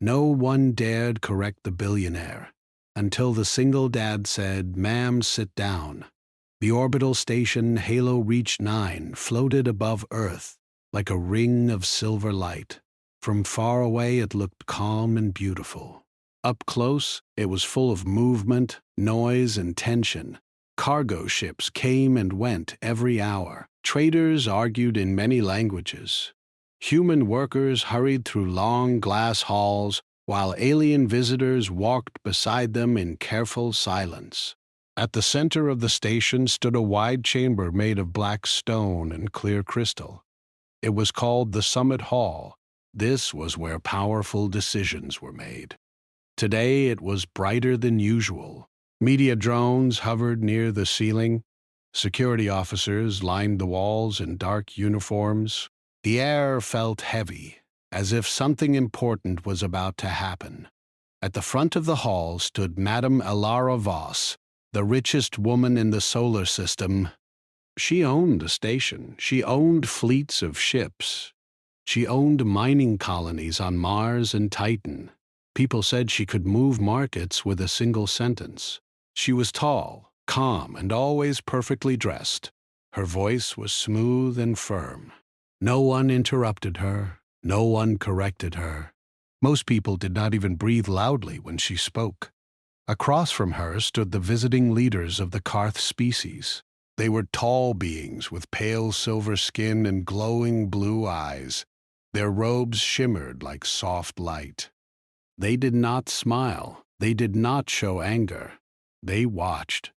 No one dared correct the billionaire, until the single dad said, "Ma'am, sit down." The orbital station Halo Reach 9 floated above Earth like a ring of silver light. From far away it looked calm and beautiful. Up close, it was full of movement, noise, and tension. Cargo ships came and went every hour. Traders argued in many languages. Human workers hurried through long glass halls, while alien visitors walked beside them in careful silence. At the center of the station stood a wide chamber made of black stone and clear crystal. It was called the Summit Hall. This was where powerful decisions were made. Today it was brighter than usual. Media drones hovered near the ceiling. Security officers lined the walls in dark uniforms. The air felt heavy, as if something important was about to happen. At the front of the hall stood Madame Elara Voss, the richest woman in the solar system. She owned the station. She owned fleets of ships. She owned mining colonies on Mars and Titan. People said she could move markets with a single sentence. She was tall, calm, and always perfectly dressed. Her voice was smooth and firm. No one interrupted her. No one corrected her. Most people did not even breathe loudly when she spoke. Across from her stood the visiting leaders of the Karth species. They were tall beings with pale silver skin and glowing blue eyes. Their robes shimmered like soft light. They did not smile. They did not show anger. They watched.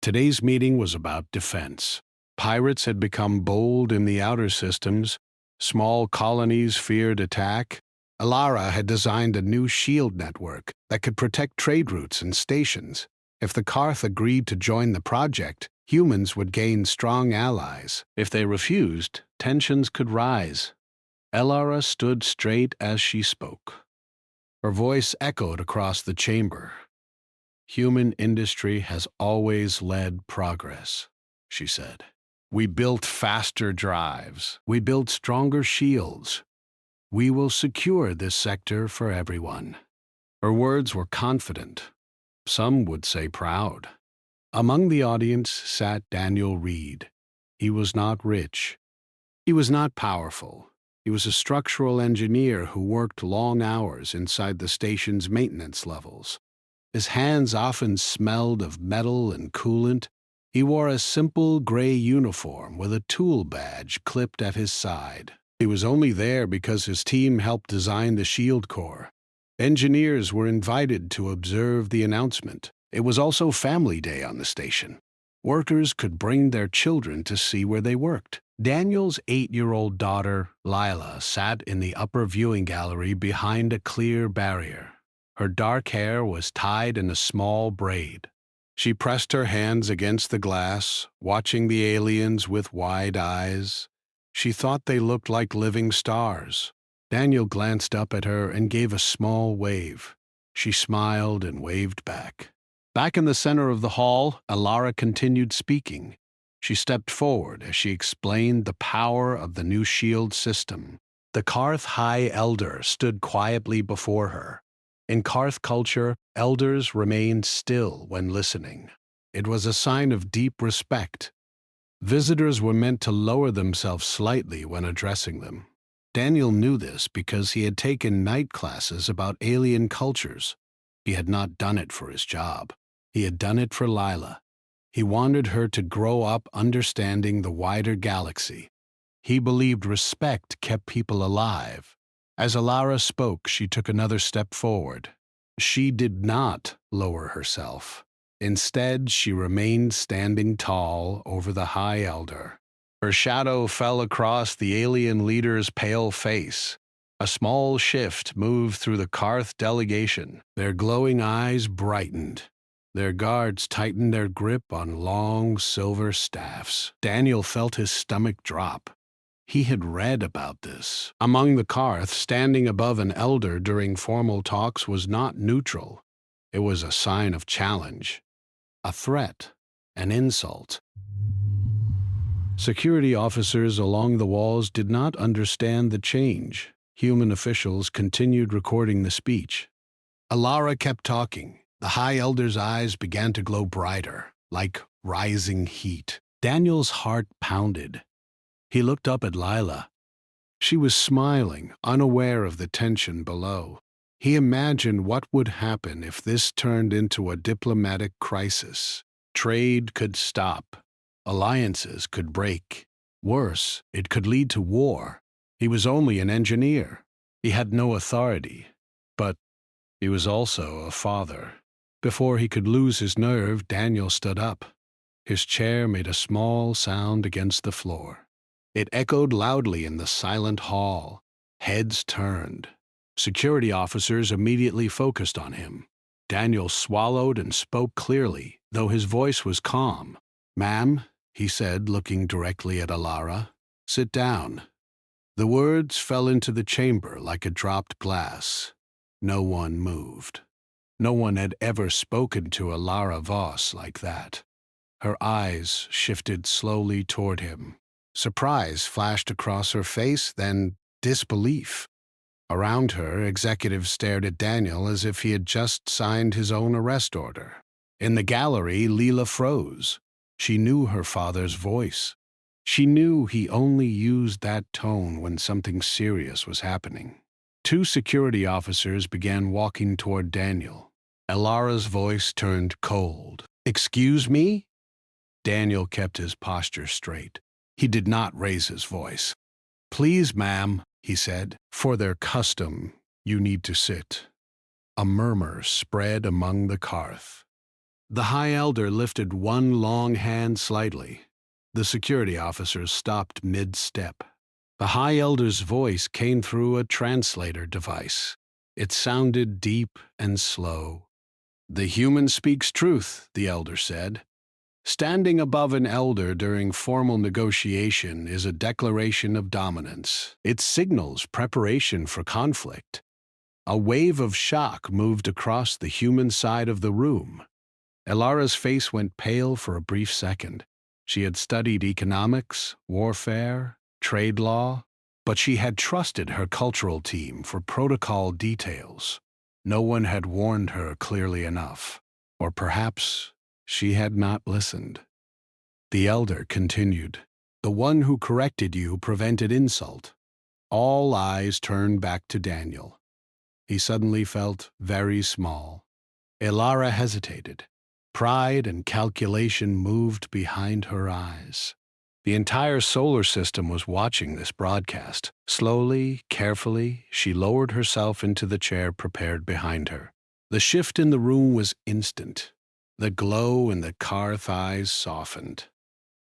Today's meeting was about defense. Pirates had become bold in the outer systems. Small colonies feared attack. Elara had designed a new shield network that could protect trade routes and stations. If the Karth agreed to join the project, humans would gain strong allies. If they refused, tensions could rise. Elara stood straight as she spoke. Her voice echoed across the chamber. "Human industry has always led progress," she said. "We built faster drives. We built stronger shields. We will secure this sector for everyone." Her words were confident. Some would say proud. Among the audience sat Daniel Reed. He was not rich. He was not powerful. He was a structural engineer who worked long hours inside the station's maintenance levels. His hands often smelled of metal and coolant. He wore a simple gray uniform with a tool badge clipped at his side. He was only there because his team helped design the shield core. Engineers were invited to observe the announcement. It was also Family Day on the station. Workers could bring their children to see where they worked. Daniel's 8-year-old daughter, Lila, sat in the upper viewing gallery behind a clear barrier. Her dark hair was tied in a small braid. She pressed her hands against the glass, watching the aliens with wide eyes. She thought they looked like living stars. Daniel glanced up at her and gave a small wave. She smiled and waved back. Back in the center of the hall, Elara continued speaking. She stepped forward as she explained the power of the new shield system. The Karth High Elder stood quietly before her. In Karth culture, elders remained still when listening. It was a sign of deep respect. Visitors were meant to lower themselves slightly when addressing them. Daniel knew this because he had taken night classes about alien cultures. He had not done it for his job. He had done it for Lila. He wanted her to grow up understanding the wider galaxy. He believed respect kept people alive. As Elara spoke, she took another step forward. She did not lower herself. Instead, she remained standing tall over the High Elder. Her shadow fell across the alien leader's pale face. A small shift moved through the Karth delegation. Their glowing eyes brightened. Their guards tightened their grip on long silver staffs. Daniel felt his stomach drop. He had read about this. Among the Karth, standing above an elder during formal talks was not neutral. It was a sign of challenge, a threat, an insult. Security officers along the walls did not understand the change. Human officials continued recording the speech. Alara kept talking. The High Elder's eyes began to glow brighter, like rising heat. Daniel's heart pounded. He looked up at Lila. She was smiling, unaware of the tension below. He imagined what would happen if this turned into a diplomatic crisis. Trade could stop. Alliances could break. Worse, it could lead to war. He was only an engineer. He had no authority. But he was also a father. Before he could lose his nerve, Daniel stood up. His chair made a small sound against the floor. It echoed loudly in the silent hall. Heads turned. Security officers immediately focused on him. Daniel swallowed and spoke clearly, though his voice was calm. "Ma'am," he said, looking directly at Alara, "sit down." The words fell into the chamber like a dropped glass. No one moved. No one had ever spoken to Alara Voss like that. Her eyes shifted slowly toward him. Surprise flashed across her face, then disbelief. Around her, executives stared at Daniel as if he had just signed his own arrest order. In the gallery, Leela froze. She knew her father's voice. She knew he only used that tone when something serious was happening. Two security officers began walking toward Daniel. Alara's voice turned cold. "Excuse me?" Daniel kept his posture straight. He did not raise his voice. "Please, ma'am," he said, "for their custom, you need to sit." A murmur spread among the Karth. The High Elder lifted one long hand slightly. The security officers stopped mid-step. The High Elder's voice came through a translator device. It sounded deep and slow. "The human speaks truth," the Elder said. "Standing above an elder during formal negotiation is a declaration of dominance. It signals preparation for conflict." A wave of shock moved across the human side of the room. Elara's face went pale for a brief second. She had studied economics, warfare, trade law, but she had trusted her cultural team for protocol details. No one had warned her clearly enough, or perhaps she had not listened. The Elder continued, "The one who corrected you prevented insult." All eyes turned back to Daniel. He suddenly felt very small. Elara hesitated. Pride and calculation moved behind her eyes. The entire solar system was watching this broadcast. Slowly, carefully, she lowered herself into the chair prepared behind her. The shift in the room was instant. The glow in the Karth eyes softened.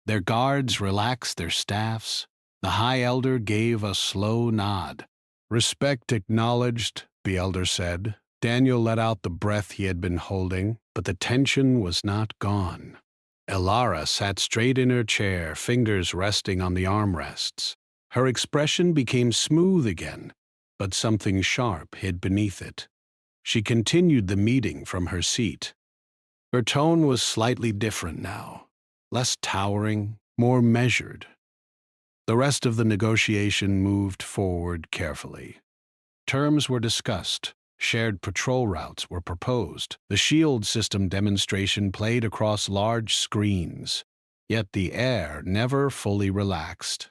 Their guards relaxed their staffs. The High Elder gave a slow nod. "Respect acknowledged," the Elder said. Daniel let out the breath he had been holding, but the tension was not gone. Elara sat straight in her chair, fingers resting on the armrests. Her expression became smooth again, but something sharp hid beneath it. She continued the meeting from her seat. Her tone was slightly different now, less towering, more measured. The rest of the negotiation moved forward carefully. Terms were discussed. Shared patrol routes were proposed. The shield system demonstration played across large screens. Yet the air never fully relaxed.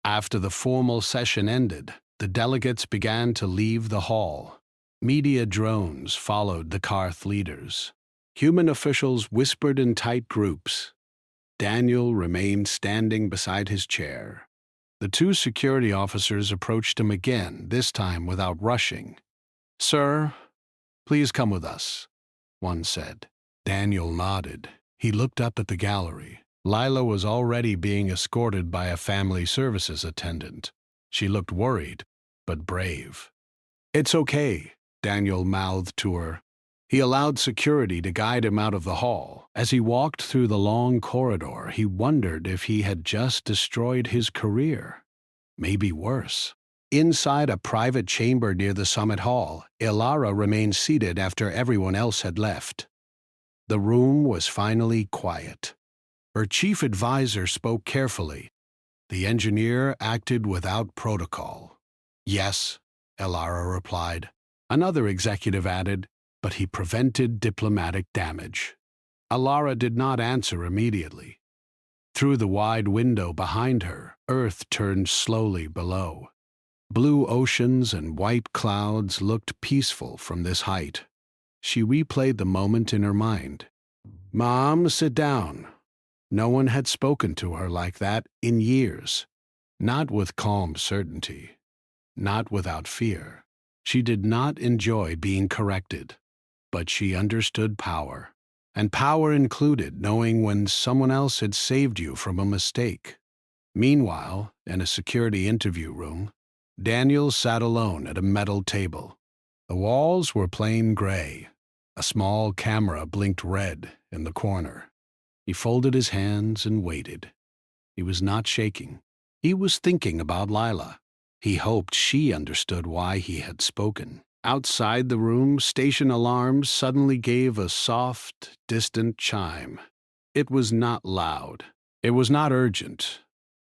After the formal session ended, the delegates began to leave the hall. Media drones followed the Karth leaders. Human officials whispered in tight groups. Daniel remained standing beside his chair. The two security officers approached him again, this time without rushing. "Sir, please come with us," one said. Daniel nodded. He looked up at the gallery. Lila was already being escorted by a family services attendant. She looked worried, but brave. "It's okay," Daniel mouthed to her. He allowed security to guide him out of the hall. As he walked through the long corridor, he wondered if he had just destroyed his career. Maybe worse. Inside a private chamber near the summit hall, Elara remained seated after everyone else had left. The room was finally quiet. Her chief advisor spoke carefully. The engineer acted without protocol. "Yes, Elara replied. Another executive added, but he prevented diplomatic damage. Elara did not answer immediately. Through the wide window behind her, Earth turned slowly below. Blue oceans and white clouds looked peaceful from this height. She replayed the moment in her mind. "Mom, sit down." No one had spoken to her like that in years. Not with calm certainty. Not without fear. She did not enjoy being corrected, but she understood power. And power included knowing when someone else had saved you from a mistake. Meanwhile, in a security interview room, Daniel sat alone at a metal table. The walls were plain gray. A small camera blinked red in the corner. He folded his hands and waited. He was not shaking. He was thinking about Lila. He hoped she understood why he had spoken. Outside the room, station alarms suddenly gave a soft, distant chime. It was not loud. It was not urgent.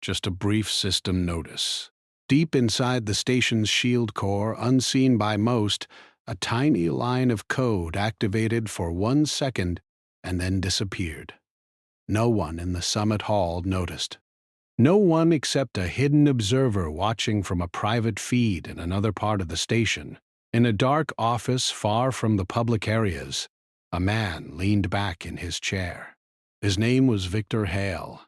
Just a brief system notice. Deep inside the station's shield core, unseen by most, a tiny line of code activated for 1 second and then disappeared. No one in the summit hall noticed. No one except a hidden observer watching from a private feed in another part of the station. In a dark office far from the public areas, a man leaned back in his chair. His name was Victor Hale.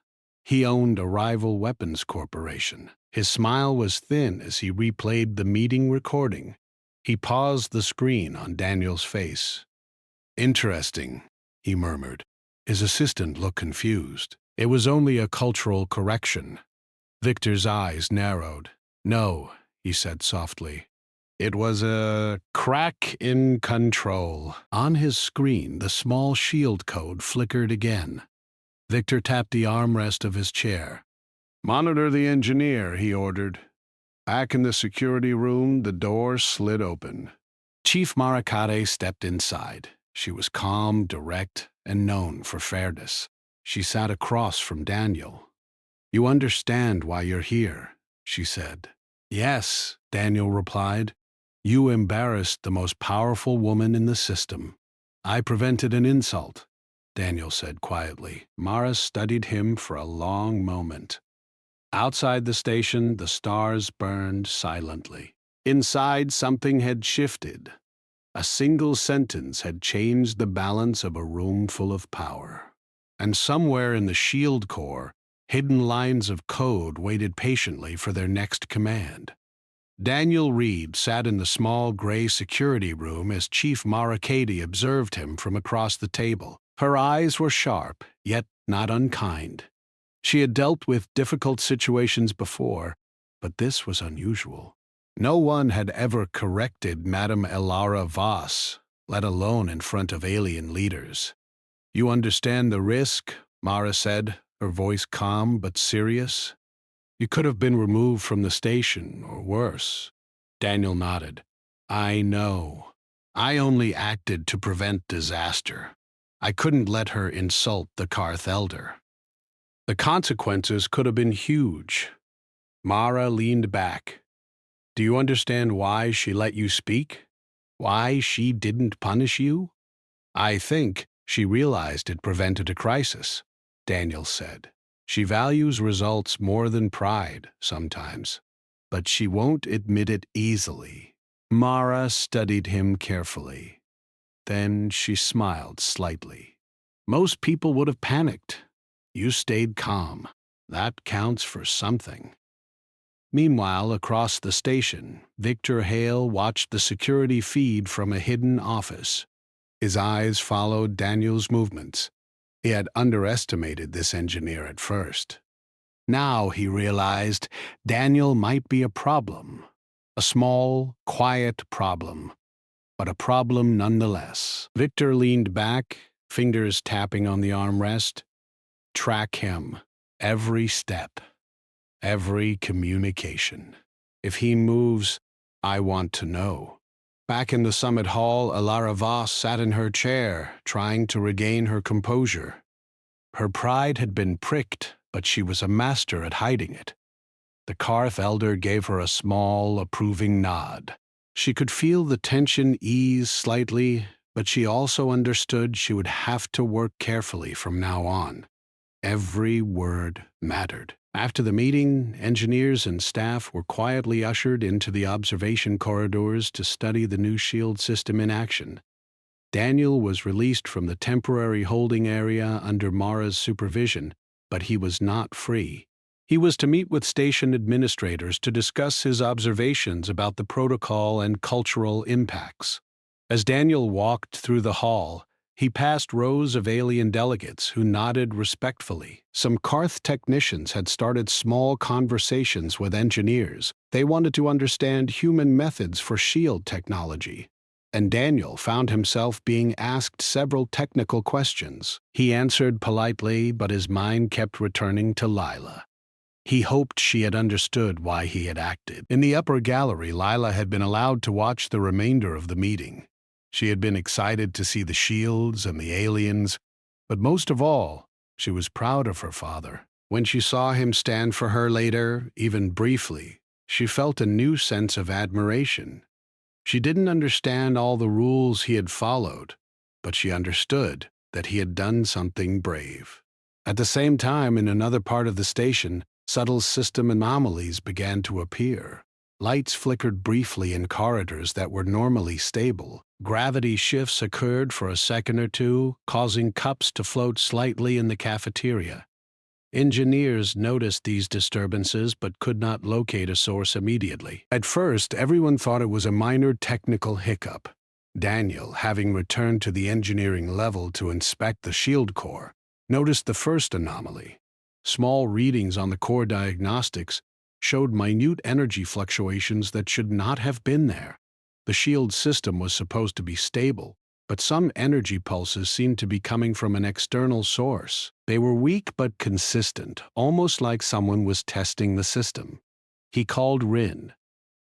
He owned a rival weapons corporation. His smile was thin as he replayed the meeting recording. He paused the screen on Daniel's face. "Interesting," he murmured. His assistant looked confused. It was only a cultural correction. Victor's eyes narrowed. "No," he said softly. "It was a crack in control." On his screen, the small shield code flickered again. Victor tapped the armrest of his chair. "Monitor the engineer," he ordered. Back in the security room, the door slid open. Chief Maracate stepped inside. She was calm, direct, and known for fairness. She sat across from Daniel. "You understand why you're here," she said. "Yes," Daniel replied. "You embarrassed the most powerful woman in the system." "I prevented an insult," Daniel said quietly. Mara studied him for a long moment. Outside the station, the stars burned silently. Inside, something had shifted. A single sentence had changed the balance of a room full of power. And somewhere in the shield core, hidden lines of code waited patiently for their next command. Daniel Reed sat in the small gray security room as Chief Maracady observed him from across the table. Her eyes were sharp, yet not unkind. She had dealt with difficult situations before, but this was unusual. No one had ever corrected Madame Elara Voss, let alone in front of alien leaders. "You understand the risk," Mara said, her voice calm but serious. "You could have been removed from the station, or worse." Daniel nodded. "I know. I only acted to prevent disaster. I couldn't let her insult the Karth Elder. The consequences could have been huge." Mara leaned back. "Do you understand why she let you speak? Why she didn't punish you?" "I think she realized it prevented a crisis," Daniel said. "She values results more than pride, sometimes. But she won't admit it easily." Mara studied him carefully. Then she smiled slightly. "Most people would have panicked. You stayed calm. That counts for something." Meanwhile, across the station, Victor Hale watched the security feed from a hidden office. His eyes followed Daniel's movements. He had underestimated this engineer at first. Now he realized Daniel might be a problem. A small, quiet problem, but a problem nonetheless. Victor leaned back, fingers tapping on the armrest. "Track him. Every step. Every communication. If he moves, I want to know." Back in the summit hall, Elara Voss sat in her chair, trying to regain her composure. Her pride had been pricked, but she was a master at hiding it. The Karth Elder gave her a small, approving nod. She could feel the tension ease slightly, but she also understood she would have to work carefully from now on. Every word mattered. After the meeting, engineers and staff were quietly ushered into the observation corridors to study the new shield system in action. Daniel was released from the temporary holding area under Mara's supervision, but he was not free. He was to meet with station administrators to discuss his observations about the protocol and cultural impacts. As Daniel walked through the hall, he passed rows of alien delegates who nodded respectfully. Some Karth technicians had started small conversations with engineers. They wanted to understand human methods for shield technology. And Daniel found himself being asked several technical questions. He answered politely, but his mind kept returning to Lila. He hoped she had understood why he had acted. In the upper gallery, Lila had been allowed to watch the remainder of the meeting. She had been excited to see the shields and the aliens, but most of all, she was proud of her father. When she saw him stand for her later, even briefly, she felt a new sense of admiration. She didn't understand all the rules he had followed, but she understood that he had done something brave. At the same time, in another part of the station, subtle system anomalies began to appear. Lights flickered briefly in corridors that were normally stable. Gravity shifts occurred for a second or two, causing cups to float slightly in the cafeteria. Engineers noticed these disturbances but could not locate a source immediately. At first, everyone thought it was a minor technical hiccup. Daniel, having returned to the engineering level to inspect the shield core, noticed the first anomaly. Small readings on the core diagnostics showed minute energy fluctuations that should not have been there. The shield system was supposed to be stable, but some energy pulses seemed to be coming from an external source. They were weak but consistent, almost like someone was testing the system. He called Rin,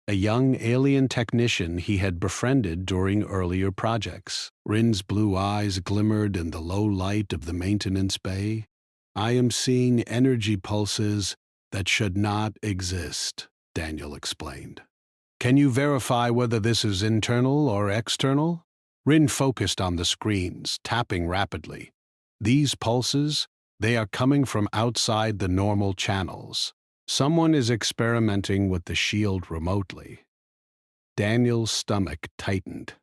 a young alien technician he had befriended during earlier projects. Rin's blue eyes glimmered in the low light of the maintenance bay. "I am seeing energy pulses that should not exist," Daniel explained. "Can you verify whether this is internal or external?" Rin focused on the screens, tapping rapidly. "These pulses, they are coming from outside the normal channels. Someone is experimenting with the shield remotely." Daniel's stomach tightened.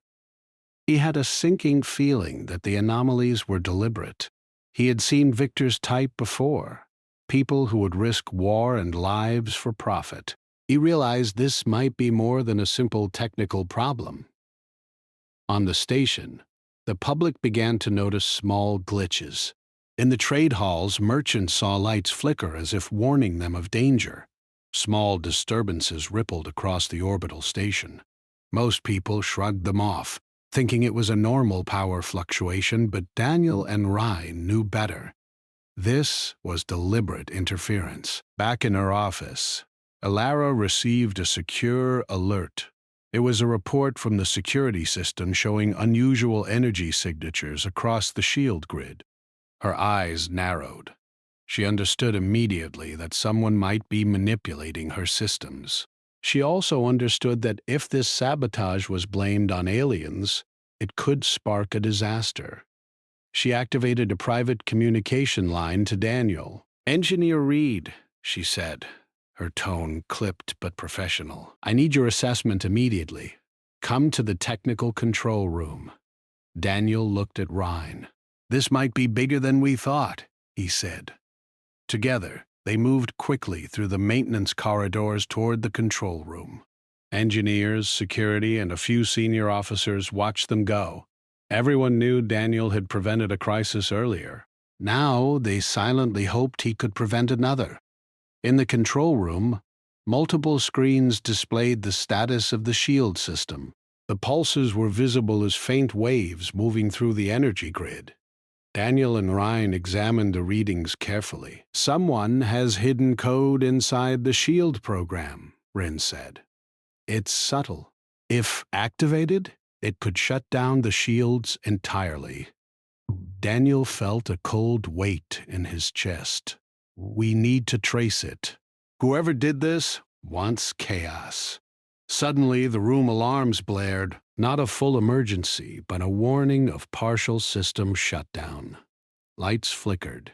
He had a sinking feeling that the anomalies were deliberate. He had seen Victor's type before. People who would risk war and lives for profit. He realized this might be more than a simple technical problem. On the station, the public began to notice small glitches. In the trade halls, merchants saw lights flicker as if warning them of danger. Small disturbances rippled across the orbital station. Most people shrugged them off, thinking it was a normal power fluctuation, but Daniel and Ryan knew better. This was deliberate interference. Back in her office, Alara received a secure alert. It was a report from the security system showing unusual energy signatures across the shield grid. Her eyes narrowed. She understood immediately that someone might be manipulating her systems. She also understood that if this sabotage was blamed on aliens, it could spark a disaster. She activated a private communication line to Daniel. "Engineer Reed," she said, her tone clipped but professional. "I need your assessment immediately. Come to the technical control room." Daniel looked at Ryan. "This might be bigger than we thought," he said. Together, they moved quickly through the maintenance corridors toward the control room. Engineers, security, and a few senior officers watched them go. Everyone knew Daniel had prevented a crisis earlier. Now they silently hoped he could prevent another. In the control room, multiple screens displayed the status of the shield system. The pulses were visible as faint waves moving through the energy grid. Daniel and Ryan examined the readings carefully. "Someone has hidden code inside the shield program," Rin said. "It's subtle. If activated, it could shut down the shields entirely." Daniel felt a cold weight in his chest. "We need to trace it. Whoever did this wants chaos." Suddenly, the room alarms blared, not a full emergency, but a warning of partial system shutdown. Lights flickered.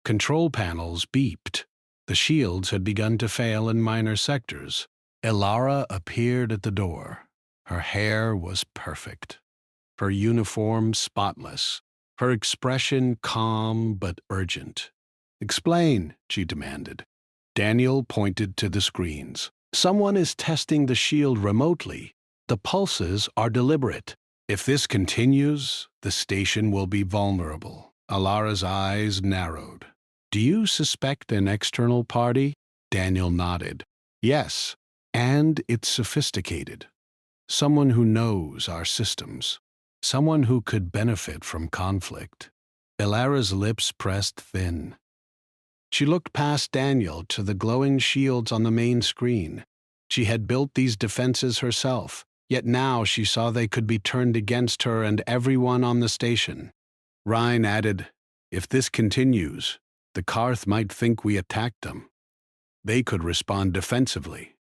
Control panels beeped. The shields had begun to fail in minor sectors. Elara appeared at the door. Her hair was perfect. Her uniform spotless. Her expression calm but urgent. "Explain," she demanded. Daniel pointed to the screens. "Someone is testing the shield remotely. The pulses are deliberate. If this continues, the station will be vulnerable." Alara's eyes narrowed. "Do you suspect an external party?" Daniel nodded. "Yes, and it's sophisticated. Someone who knows our systems. Someone who could benefit from conflict." Alara's lips pressed thin. She looked past Daniel to the glowing shields on the main screen. She had built these defenses herself, yet now she saw they could be turned against her and everyone on the station. Ryan added, "If this continues, the Karth might think we attacked them. They could respond defensively.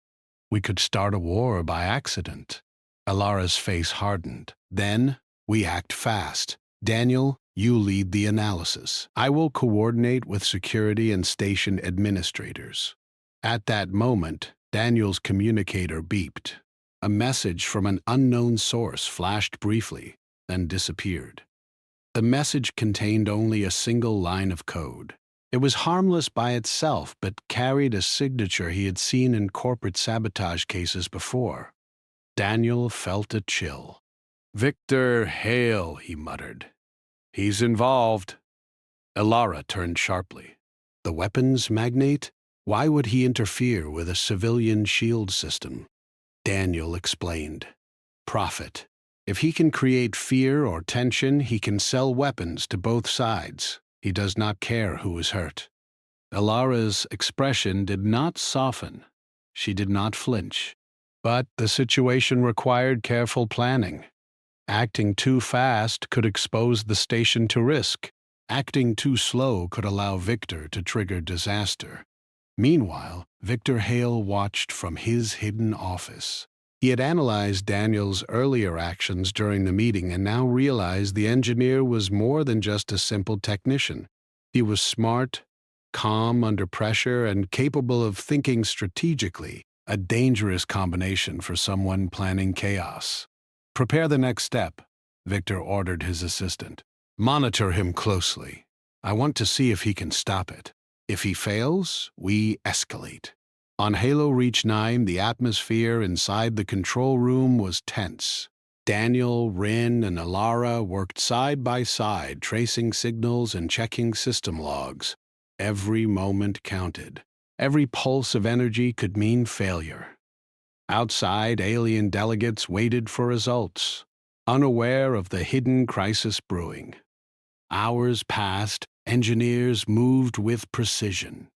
We could start a war by accident." Alara's face hardened. "Then we act fast. Daniel, you lead the analysis. I will coordinate with security and station administrators." At that moment, Daniel's communicator beeped. A message from an unknown source flashed briefly, then disappeared. The message contained only a single line of code. It was harmless by itself, but carried a signature he had seen in corporate sabotage cases before. Daniel felt a chill. "Victor Hale," he muttered. "He's involved." Elara turned sharply. The weapons magnate? Why would he interfere with a civilian shield system? Daniel explained. "Profit. If he can create fear or tension, he can sell weapons to both sides. He does not care who is hurt." Elara's expression did not soften. She did not flinch. But the situation required careful planning. Acting too fast could expose the station to risk. Acting too slow could allow Victor to trigger disaster. Meanwhile, Victor Hale watched from his hidden office. He had analyzed Daniel's earlier actions during the meeting and now realized the engineer was more than just a simple technician. He was smart, calm under pressure, and capable of thinking strategically, a dangerous combination for someone planning chaos. "Prepare the next step," Victor ordered his assistant. "Monitor him closely. I want to see if he can stop it. If he fails, we escalate." On Halo Reach 9, the atmosphere inside the control room was tense. Daniel, Rin, and Elara worked side by side, tracing signals and checking system logs. Every moment counted. Every pulse of energy could mean failure. Outside, alien delegates waited for results, unaware of the hidden crisis brewing. Hours passed, engineers moved with precision.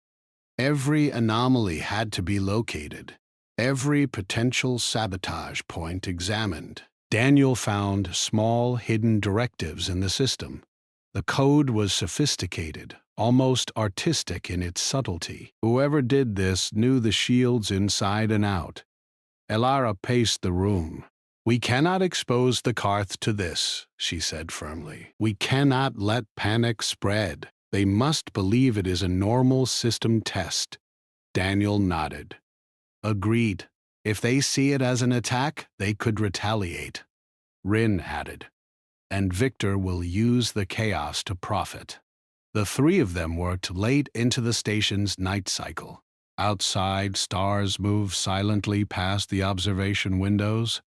Every anomaly had to be located, every potential sabotage point examined. Daniel found small, hidden directives in the system. The code was sophisticated, almost artistic in its subtlety. Whoever did this knew the shields inside and out. Elara paced the room. "We cannot expose the Karth to this," she said firmly. "We cannot let panic spread. They must believe it is a normal system test." Daniel nodded. "Agreed. If they see it as an attack, they could retaliate." Rin added. "And Victor will use the chaos to profit." The three of them worked late into the station's night cycle. Outside, stars moved silently past the observation windows.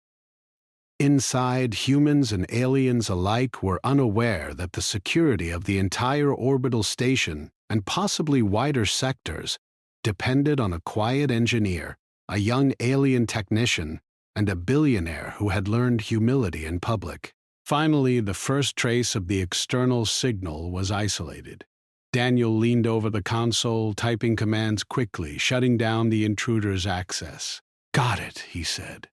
Inside, humans and aliens alike were unaware that the security of the entire orbital station, and possibly wider sectors, depended on a quiet engineer, a young alien technician, and a billionaire who had learned humility in public. Finally, the first trace of the external signal was isolated. Daniel leaned over the console, typing commands quickly, shutting down the intruder's access. "Got it," he said.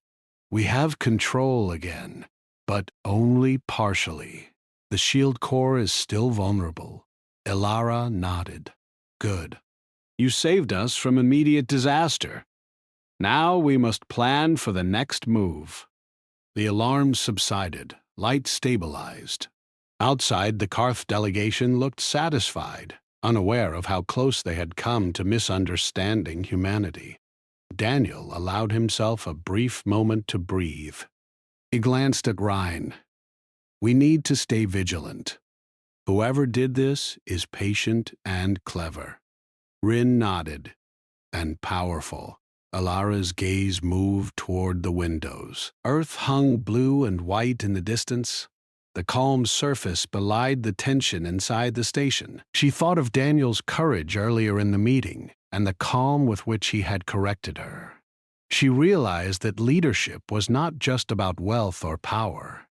"We have control again, but only partially. The shield core is still vulnerable." Elara nodded. "Good. You saved us from immediate disaster." Now we must plan for the next move. The alarms subsided, lights stabilized. Outside, the Karth delegation looked satisfied, unaware of how close they had come to misunderstanding humanity. Daniel allowed himself a brief moment to breathe. He glanced at Ryan. We need to stay vigilant. Whoever did this is patient and clever. Rin nodded. And powerful. Alara's gaze moved toward the windows. Earth hung blue and white in the distance. The calm surface belied the tension inside the station. She thought of Daniel's courage earlier in the meeting and the calm with which he had corrected her. She realized that leadership was not just about wealth or power.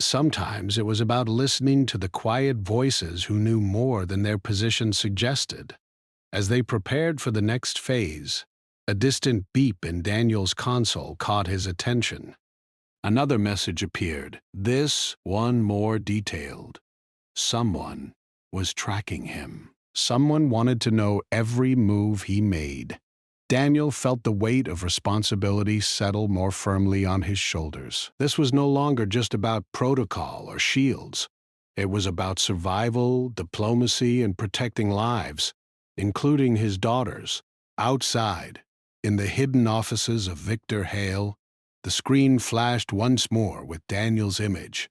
Sometimes it was about listening to the quiet voices who knew more than their position suggested. As they prepared for the next phase, a distant beep in Daniel's console caught his attention. Another message appeared, this one more detailed. Someone was tracking him. Someone wanted to know every move he made. Daniel felt the weight of responsibility settle more firmly on his shoulders. This was no longer just about protocol or shields. It was about survival, diplomacy, and protecting lives, including his daughters. Outside, in the hidden offices of Victor Hale, the screen flashed once more with Daniel's image.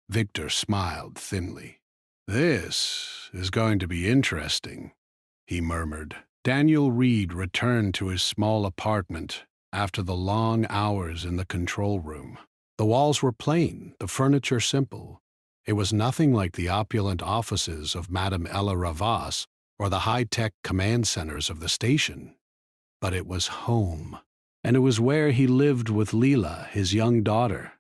Victor smiled thinly. "This is going to be interesting," he murmured. Daniel Reed returned to his small apartment after the long hours in the control room. The walls were plain, the furniture simple. It was nothing like the opulent offices of Madame Ella Ravas or the high-tech command centers of the station. But it was home, and it was where he lived with Leela, his young daughter.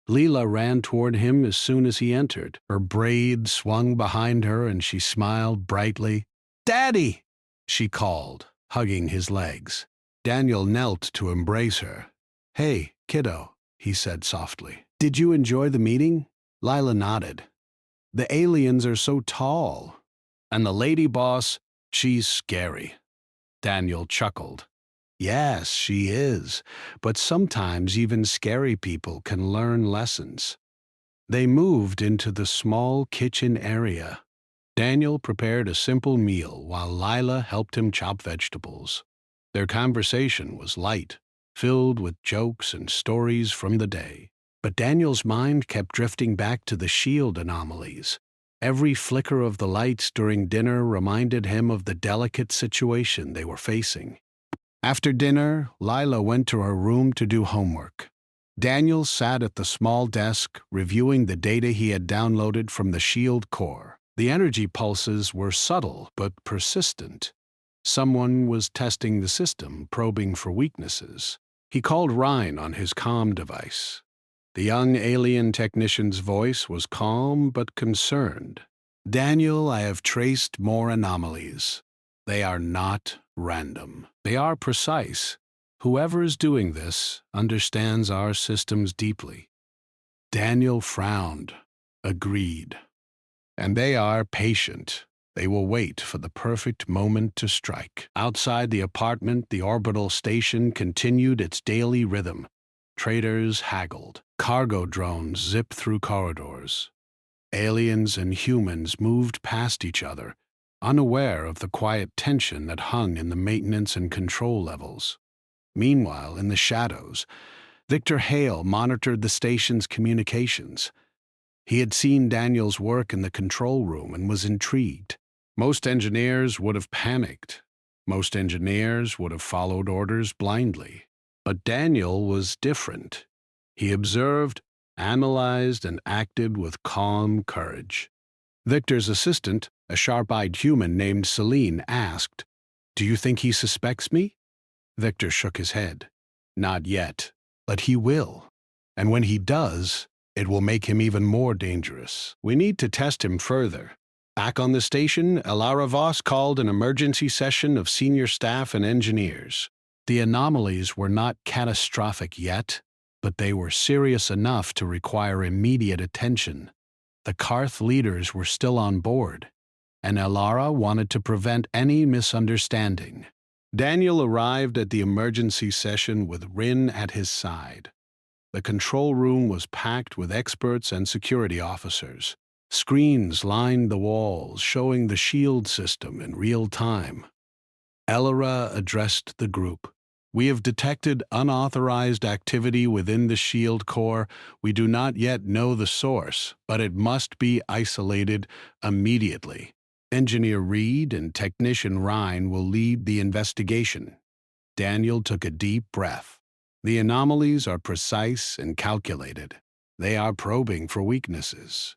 Leela ran toward him as soon as he entered. Her braid swung behind her, and she smiled brightly. "Daddy!" she called, hugging his legs. Daniel knelt to embrace her. "Hey, kiddo," he said softly. "Did you enjoy the meeting?" Lila nodded. "The aliens are so tall. And the lady boss, she's scary." Daniel chuckled. "Yes, she is, but sometimes even scary people can learn lessons." They moved into the small kitchen area. Daniel prepared a simple meal while Lila helped him chop vegetables. Their conversation was light, filled with jokes and stories from the day. But Daniel's mind kept drifting back to the shield anomalies. Every flicker of the lights during dinner reminded him of the delicate situation they were facing. After dinner, Lila went to her room to do homework. Daniel sat at the small desk, reviewing the data he had downloaded from the shield core. The energy pulses were subtle but persistent. Someone was testing the system, probing for weaknesses. He called Ryan on his comm device. The young alien technician's voice was calm but concerned. "Daniel, I have traced more anomalies. They are not random. They are precise. Whoever is doing this understands our systems deeply." Daniel frowned, agreed. "And they are patient. They will wait for the perfect moment to strike." Outside the apartment, the orbital station continued its daily rhythm. Traders haggled. Cargo drones zipped through corridors. Aliens and humans moved past each other, unaware of the quiet tension that hung in the maintenance and control levels. Meanwhile, in the shadows, Victor Hale monitored the station's communications. He had seen Daniel's work in the control room and was intrigued. Most engineers would have panicked. Most engineers would have followed orders blindly. But Daniel was different. He observed, analyzed, and acted with calm courage. Victor's assistant, a sharp-eyed human named Celine, asked, "Do you think he suspects me?" Victor shook his head. "Not yet, but he will. And when he does, it will make him even more dangerous. We need to test him further." Back on the station, Elara Voss called an emergency session of senior staff and engineers. The anomalies were not catastrophic yet, but they were serious enough to require immediate attention. The Karth leaders were still on board, and Elara wanted to prevent any misunderstanding. Daniel arrived at the emergency session with Rin at his side. The control room was packed with experts and security officers. Screens lined the walls, showing the shield system in real time. Elora addressed the group. We have detected unauthorized activity within the shield core. We do not yet know the source, but it must be isolated immediately. Engineer Reed and Technician Ryan will lead the investigation. Daniel took a deep breath. The anomalies are precise and calculated. They are probing for weaknesses.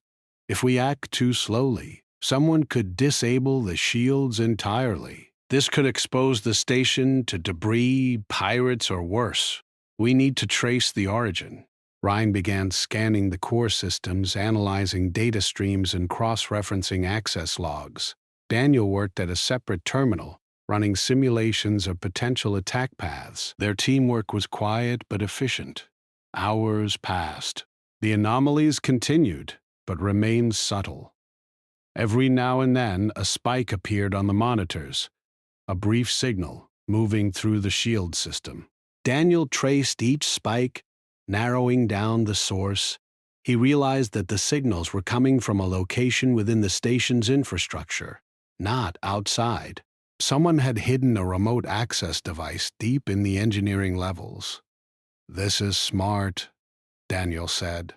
If we act too slowly, someone could disable the shields entirely. This could expose the station to debris, pirates, or worse. We need to trace the origin. Ryan began scanning the core systems, analyzing data streams and cross-referencing access logs. Daniel worked at a separate terminal, running simulations of potential attack paths. Their teamwork was quiet but efficient. Hours passed. The anomalies continued, but remained subtle. Every now and then, a spike appeared on the monitors, a brief signal moving through the shield system. Daniel traced each spike, narrowing down the source. He realized that the signals were coming from a location within the station's infrastructure, not outside. Someone had hidden a remote access device deep in the engineering levels. "This is smart," Daniel said.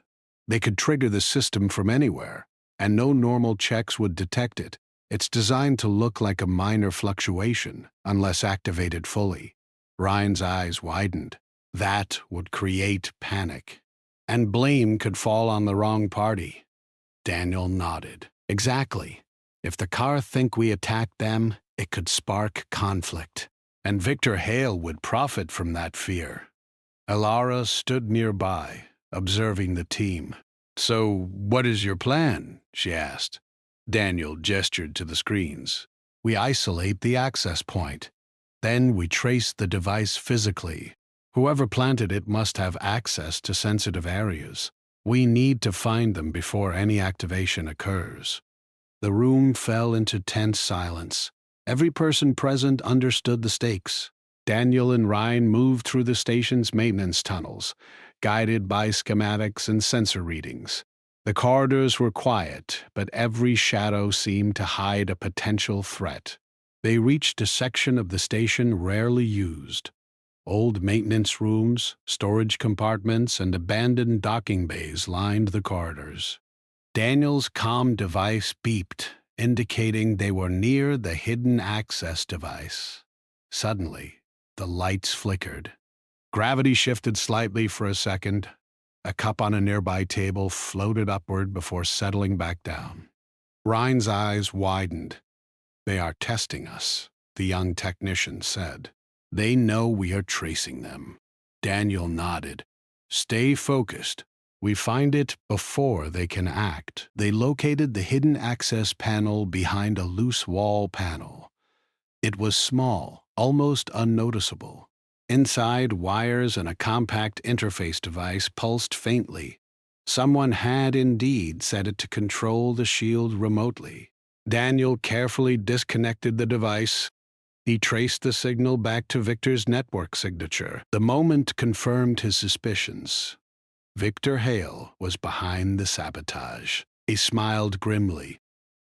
"They could trigger the system from anywhere, and no normal checks would detect it. It's designed to look like a minor fluctuation, unless activated fully." Ryan's eyes widened. That would create panic, and blame could fall on the wrong party. Daniel nodded. "Exactly. If the car think we attacked them, it could spark conflict, and Victor Hale would profit from that fear." Elara stood nearby, observing the team. "So, what is your plan?" she asked. Daniel gestured to the screens. "We isolate the access point. Then we trace the device physically. Whoever planted it must have access to sensitive areas. We need to find them before any activation occurs." The room fell into tense silence. Every person present understood the stakes. Daniel and Ryan moved through the station's maintenance tunnels, guided by schematics and sensor readings. The corridors were quiet, but every shadow seemed to hide a potential threat. They reached a section of the station rarely used. Old maintenance rooms, storage compartments, and abandoned docking bays lined the corridors. Daniel's comm device beeped, indicating they were near the hidden access device. Suddenly, the lights flickered. Gravity shifted slightly for a second. A cup on a nearby table floated upward before settling back down. Ryan's eyes widened. "They are testing us," the young technician said. "They know we are tracing them." Daniel nodded. "Stay focused. We find it before they can act." They located the hidden access panel behind a loose wall panel. It was small, almost unnoticeable. Inside, wires and a compact interface device pulsed faintly. Someone had indeed set it to control the shield remotely. Daniel carefully disconnected the device. He traced the signal back to Victor's network signature. The moment confirmed his suspicions. Victor Hale was behind the sabotage. He smiled grimly.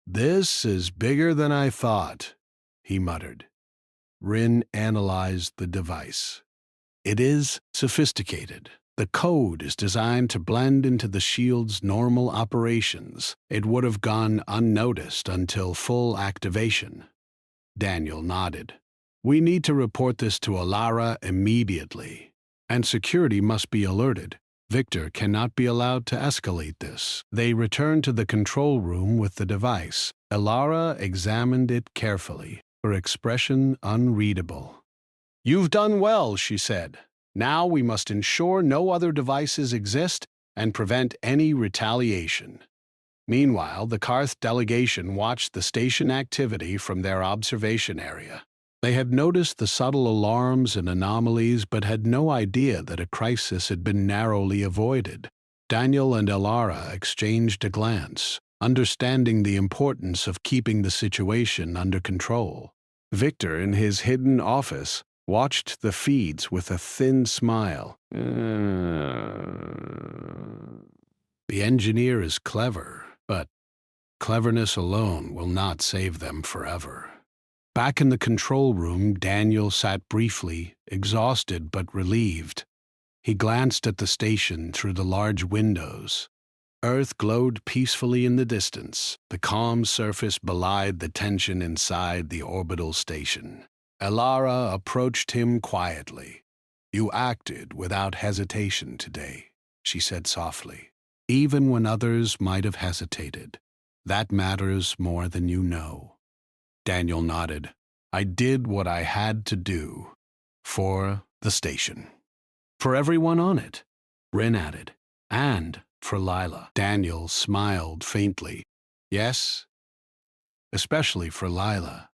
"This is bigger than I thought," he muttered. Rin analyzed the device. "It is sophisticated. The code is designed to blend into the shield's normal operations. It would have gone unnoticed until full activation." Daniel nodded. "We need to report this to Elara immediately, and security must be alerted. Victor cannot be allowed to escalate this." They returned to the control room with the device. Elara examined it carefully, her expression unreadable. "You've done well," she said. "Now we must ensure no other devices exist and prevent any retaliation." Meanwhile, the Karth delegation watched the station activity from their observation area. They had noticed the subtle alarms and anomalies, but had no idea that a crisis had been narrowly avoided. Daniel and Elara exchanged a glance, understanding the importance of keeping the situation under control. Victor, in his hidden office, watched the feeds with a thin smile. The engineer is clever, but cleverness alone will not save them forever. Back in the control room, Daniel sat briefly, exhausted but relieved. He glanced at the station through the large windows. Earth glowed peacefully in the distance. The calm surface belied the tension inside the orbital station. Elara approached him quietly. "You acted without hesitation today," she said softly. "Even when others might have hesitated. That matters more than you know." Daniel nodded. "I did what I had to do. For the station. For everyone on it," Rin added. "And for Lila." Daniel smiled faintly. "Yes, especially for Lila."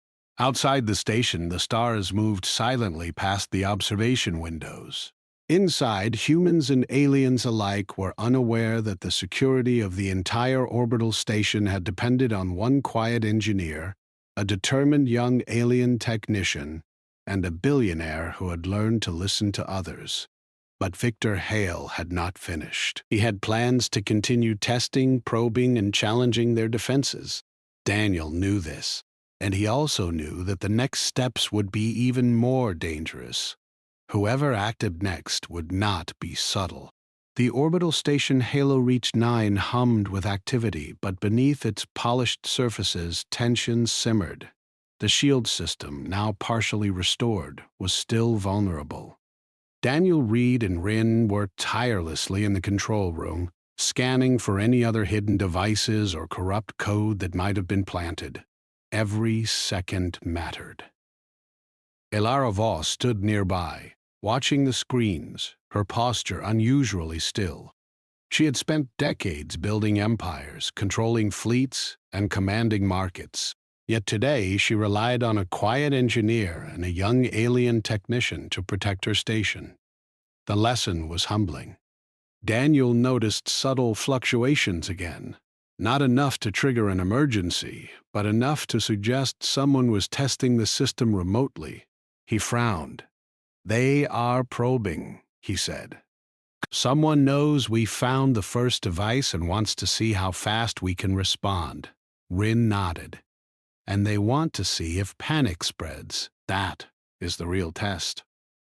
Outside the station, the stars moved silently past the observation windows. Inside, humans and aliens alike were unaware that the security of the entire orbital station had depended on one quiet engineer, a determined young alien technician, and a billionaire who had learned to listen to others. But Victor Hale had not finished. He had plans to continue testing, probing, and challenging their defenses. Daniel knew this, and he also knew that the next steps would be even more dangerous. Whoever acted next would not be subtle. The orbital station Halo Reach 9 hummed with activity, but beneath its polished surfaces, tension simmered. The shield system, now partially restored, was still vulnerable. Daniel, Reed, and Rin worked tirelessly in the control room, scanning for any other hidden devices or corrupt code that might have been planted. Every second mattered. Elara Voss stood nearby, watching the screens, her posture unusually still. She had spent decades building empires, controlling fleets, and commanding markets. Yet today she relied on a quiet engineer and a young alien technician to protect her station. The lesson was humbling. Daniel noticed subtle fluctuations again. Not enough to trigger an emergency, but enough to suggest someone was testing the system remotely. He frowned. "They are probing," he said. "Someone knows we found the first device and wants to see how fast we can respond." Rin nodded. "And they want to see if panic spreads. That is the real test."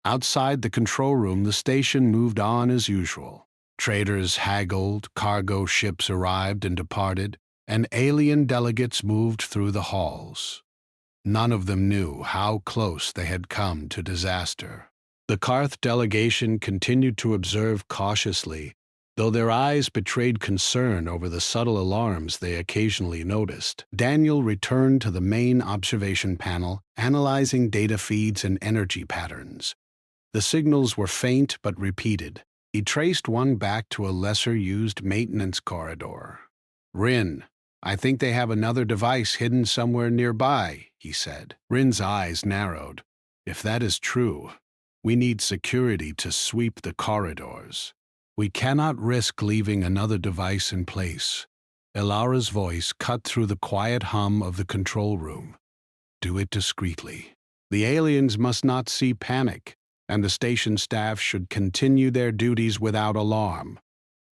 Outside the control room, the station moved on as usual. Traders haggled, cargo ships arrived and departed, and alien delegates moved through the halls. None of them knew how close they had come to disaster. The Karth delegation continued to observe cautiously, though their eyes betrayed concern over the subtle alarms they occasionally noticed. Daniel returned to the main observation panel, analyzing data feeds and energy patterns. The signals were faint but repeated. He traced one back to a lesser-used maintenance corridor. "Rin, I think they have another device hidden somewhere nearby," he said. Rin's eyes narrowed. "If that is true, we need security to sweep the corridors. We cannot risk leaving another device in place." Elara's voice cut through the quiet hum of the control room. "Do it discreetly. The aliens must not see panic, and the station staff should continue their duties without alarm.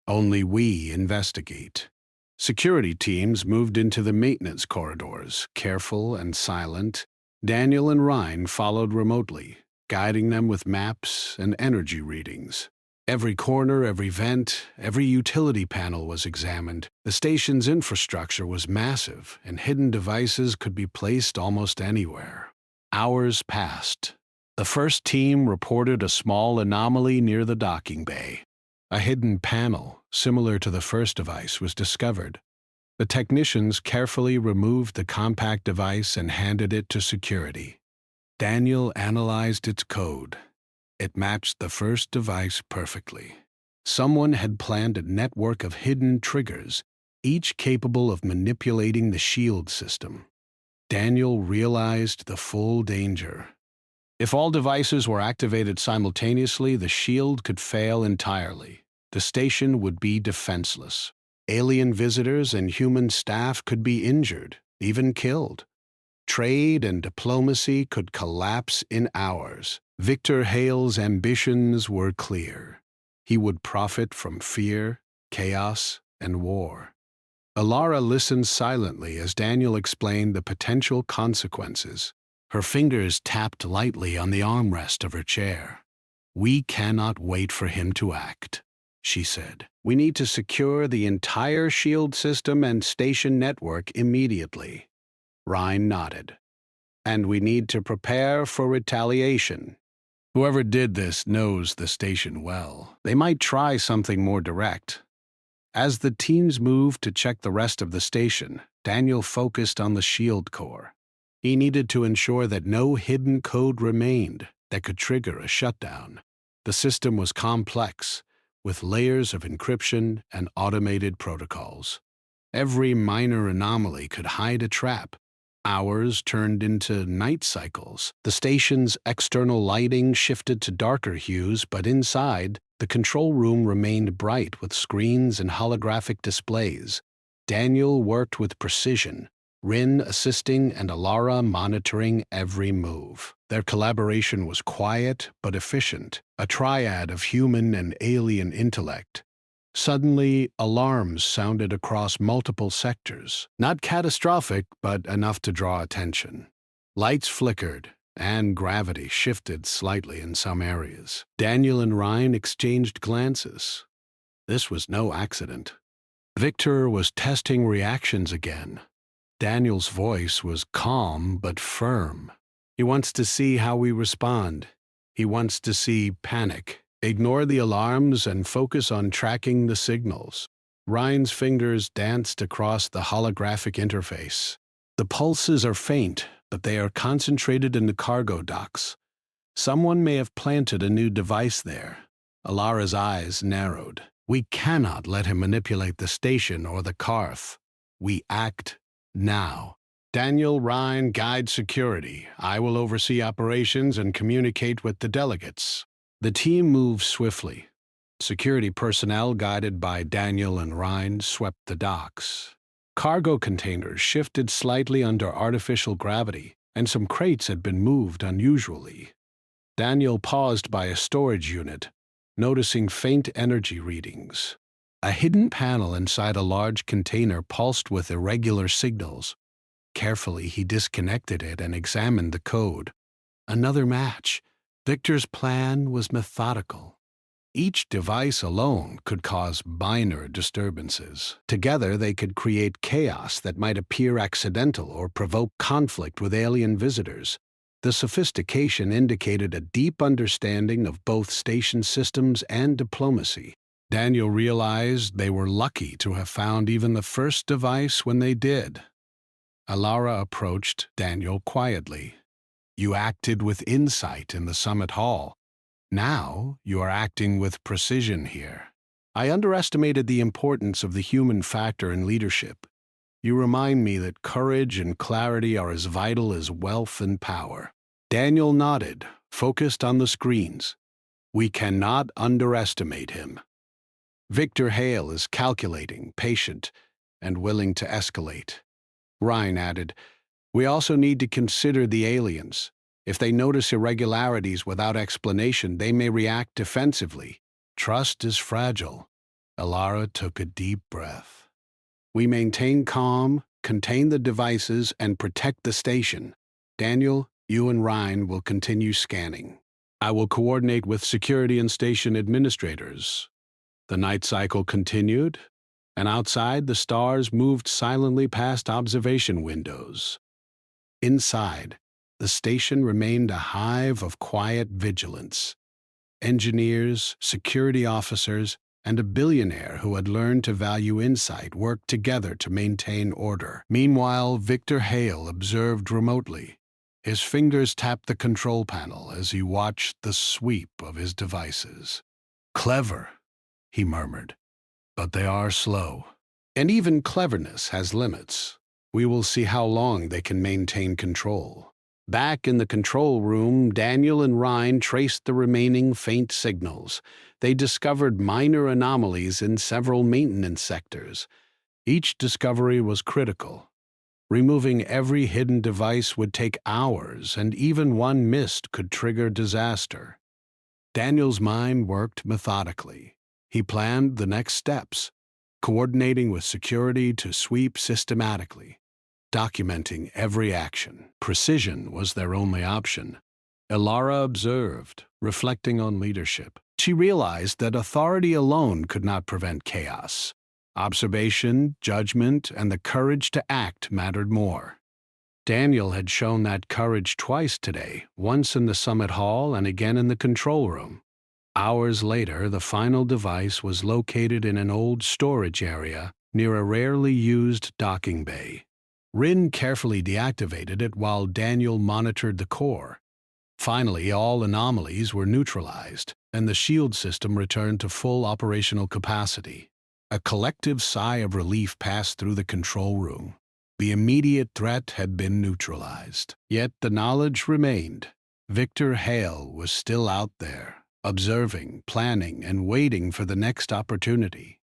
Only we investigate." Security teams moved into the maintenance corridors, careful and silent. Daniel and Ryan followed remotely, guiding them with maps and energy readings. Every corner, every vent, every utility panel was examined. The station's infrastructure was massive, and hidden devices could be placed almost anywhere. Hours passed. The first team reported a small anomaly near the docking bay. A hidden panel, similar to the first device, was discovered. The technicians carefully removed the compact device and handed it to security. Daniel analyzed its code. It matched the first device perfectly. Someone had planned a network of hidden triggers, each capable of manipulating the shield system. Daniel realized the full danger. If all devices were activated simultaneously, the shield could fail entirely. The station would be defenseless. Alien visitors and human staff could be injured, even killed. Trade and diplomacy could collapse in hours. Victor Hale's ambitions were clear. He would profit from fear, chaos, and war. Alara listened silently as Daniel explained the potential consequences. Her fingers tapped lightly on the armrest of her chair. "We cannot wait for him to act," she said. "We need to secure the entire shield system and station network immediately." Ryan nodded. "And we need to prepare for retaliation. Whoever did this knows the station well. They might try something more direct." As the teams moved to check the rest of the station, Daniel focused on the shield core. He needed to ensure that no hidden code remained that could trigger a shutdown. The system was complex, with layers of encryption and automated protocols. Every minor anomaly could hide a trap. Hours turned into night cycles. The station's external lighting shifted to darker hues, but inside, the control room remained bright with screens and holographic displays. Daniel worked with precision, Rin assisting and Alara monitoring every move. Their collaboration was quiet but efficient, a triad of human and alien intellect. Suddenly, alarms sounded across multiple sectors. Not catastrophic, but enough to draw attention. Lights flickered, and gravity shifted slightly in some areas. Daniel and Ryan exchanged glances. This was no accident. Victor was testing reactions again. Daniel's voice was calm but firm. "He wants to see how we respond. He wants to see panic. Ignore the alarms and focus on tracking the signals." Ryan's fingers danced across the holographic interface. "The pulses are faint, but they are concentrated in the cargo docks. Someone may have planted a new device there." Alara's eyes narrowed. "We cannot let him manipulate the station or the Karth. We act now. Daniel, Ryan, guide security. I will oversee operations and communicate with the delegates." The team moved swiftly. Security personnel, guided by Daniel and Ryan, swept the docks. Cargo containers shifted slightly under artificial gravity, and some crates had been moved unusually. Daniel paused by a storage unit, noticing faint energy readings. A hidden panel inside a large container pulsed with irregular signals. Carefully, he disconnected it and examined the code. Another match. Victor's plan was methodical. Each device alone could cause minor disturbances. Together, they could create chaos that might appear accidental or provoke conflict with alien visitors. The sophistication indicated a deep understanding of both station systems and diplomacy. Daniel realized they were lucky to have found even the first device when they did. Alara approached Daniel quietly. "You acted with insight in the summit hall. Now you are acting with precision here. I underestimated the importance of the human factor in leadership. You remind me that courage and clarity are as vital as wealth and power." Daniel nodded, focused on the screens. "We cannot underestimate him. Victor Hale is calculating, patient, and willing to escalate." Ryan added, "We also need to consider the aliens. If they notice irregularities without explanation, they may react defensively. Trust is fragile." Alara took a deep breath. "We maintain calm, contain the devices, and protect the station. Daniel, you and Ryan will continue scanning. I will coordinate with security and station administrators." The night cycle continued, and outside the stars moved silently past observation windows. Inside, the station remained a hive of quiet vigilance. Engineers, security officers, and a billionaire who had learned to value insight worked together to maintain order. Meanwhile, Victor Hale observed remotely. His fingers tapped the control panel as he watched the sweep of his devices. "Clever," he murmured, "but they are slow. And even cleverness has limits. We will see how long they can maintain control." Back in the control room, Daniel and Ryan traced the remaining faint signals. They discovered minor anomalies in several maintenance sectors. Each discovery was critical. Removing every hidden device would take hours, and even one missed could trigger disaster. Daniel's mind worked methodically. He planned the next steps, coordinating with security to sweep systematically, documenting every action. Precision was their only option. Elara observed, reflecting on leadership. She realized that authority alone could not prevent chaos. Observation, judgment, and the courage to act mattered more. Daniel had shown that courage twice today, once in the summit hall and again in the control room. Hours later, the final device was located in an old storage area near a rarely used docking bay. Rin carefully deactivated it while Daniel monitored the core. Finally, all anomalies were neutralized, and the shield system returned to full operational capacity. A collective sigh of relief passed through the control room. The immediate threat had been neutralized. Yet the knowledge remained. Victor Hale was still out there, observing, planning, and waiting for the next opportunity.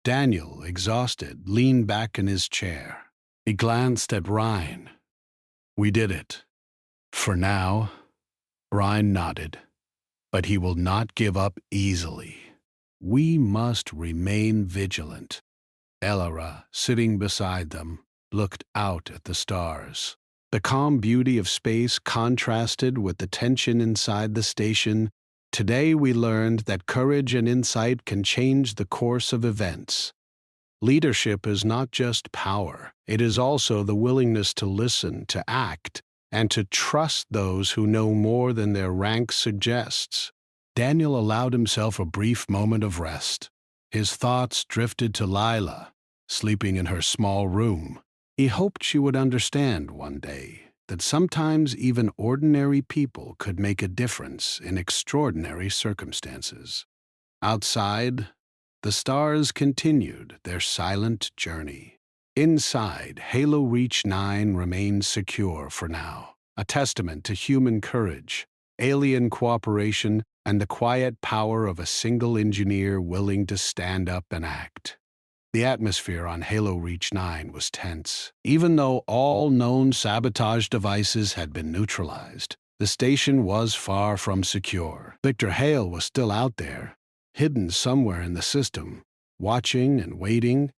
Daniel, exhausted, leaned back in his chair. He glanced at Ryan. "We did it. For now." Ryan nodded. "But he will not give up easily. We must remain vigilant." Elara, sitting beside them, looked out at the stars. The calm beauty of space contrasted with the tension inside the station. Today we learned that courage and insight can change the course of events. Leadership is not just power, it is also the willingness to listen, to act, and to trust those who know more than their rank suggests. Daniel allowed himself a brief moment of rest. His thoughts drifted to Lila, sleeping in her small room. He hoped she would understand one day that sometimes even ordinary people could make a difference in extraordinary circumstances. Outside, the stars continued their silent journey. Inside, Halo Reach 9 remained secure for now, a testament to human courage, alien cooperation, and the quiet power of a single engineer willing to stand up and act. The atmosphere on Halo Reach 9 was tense. Even though all known sabotage devices had been neutralized, the station was far from secure. Victor Hale was still out there, hidden somewhere in the system, watching and waiting.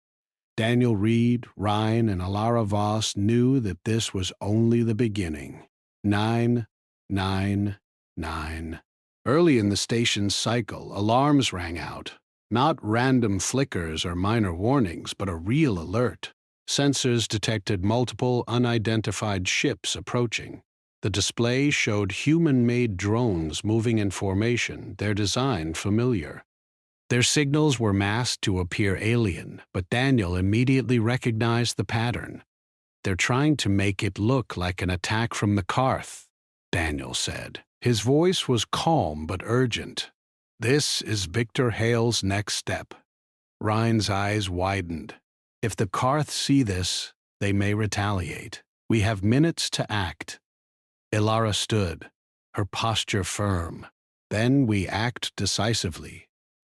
Daniel Reed, Ryan, and Elara Voss knew that this was only the beginning. 999. Early in the station's cycle, alarms rang out. Not random flickers or minor warnings, but a real alert. Sensors detected multiple unidentified ships approaching. The display showed human-made drones moving in formation, their design familiar. Their signals were masked to appear alien, but Daniel immediately recognized the pattern. "They're trying to make it look like an attack from the Karth," Daniel said. His voice was calm but urgent. "This is Victor Hale's next step." Ryan's eyes widened. "If the Karth see this, they may retaliate. We have minutes to act." Elara stood, her posture firm. "Then we act decisively.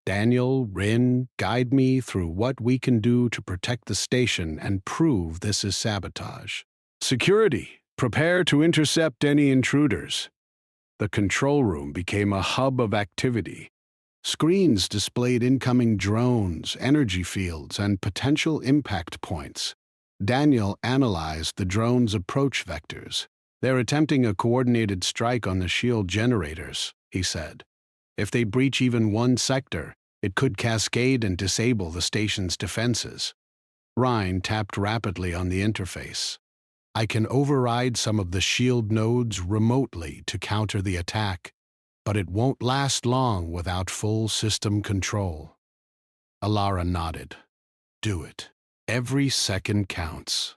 Daniel, Rin, guide me through what we can do to protect the station and prove this is sabotage." "Security, prepare to intercept any intruders." The control room became a hub of activity. Screens displayed incoming drones, energy fields, and potential impact points. Daniel analyzed the drones' approach vectors. "They're attempting a coordinated strike on the shield generators," he said. "If they breach even one sector, it could cascade and disable the station's defenses." Ryan tapped rapidly on the interface. "I can override some of the shield nodes remotely to counter the attack, but it won't last long without full system control." Elara nodded. "Do it. Every second counts."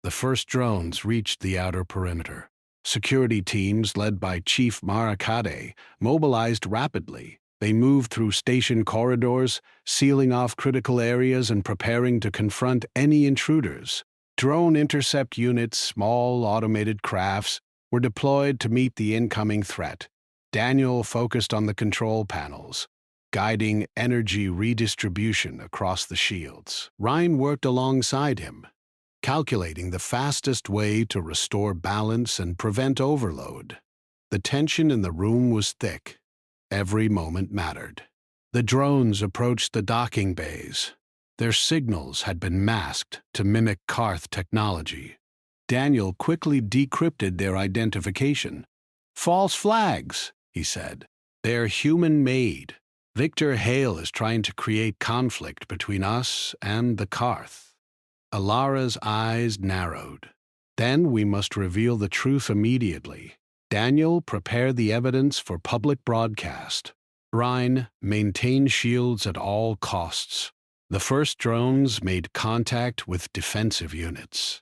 The first drones reached the outer perimeter. Security teams, led by Chief Marakade, mobilized rapidly. They moved through station corridors, sealing off critical areas and preparing to confront any intruders. Drone intercept units, small automated crafts, were deployed to meet the incoming threat. Daniel focused on the control panels, guiding energy redistribution across the shields. Ryan worked alongside him, calculating the fastest way to restore balance and prevent overload. The tension in the room was thick. Every moment mattered. The drones approached the docking bays. Their signals had been masked to mimic Karth technology. Daniel quickly decrypted their identification. "False flags," he said. "They're human-made. Victor Hale is trying to create conflict between us and the Karth." Alara's eyes narrowed. "Then we must reveal the truth immediately. Daniel, prepare the evidence for public broadcast. Rhine, maintain shields at all costs." The first drones made contact with defensive units.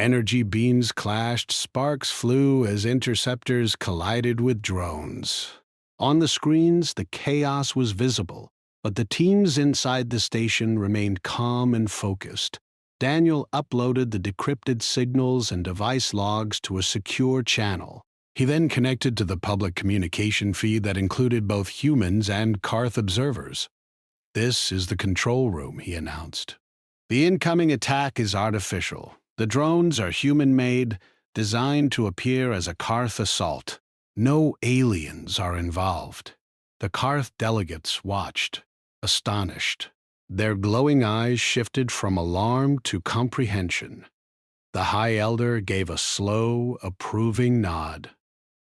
Energy beams clashed, sparks flew as interceptors collided with drones. On the screens, the chaos was visible, but the teams inside the station remained calm and focused. Daniel uploaded the decrypted signals and device logs to a secure channel. He then connected to the public communication feed that included both humans and Karth observers. "This is the control room," he announced. "The incoming attack is artificial. The drones are human-made, designed to appear as a Karth assault. No aliens are involved." The Karth delegates watched, astonished. Their glowing eyes shifted from alarm to comprehension. The High Elder gave a slow, approving nod.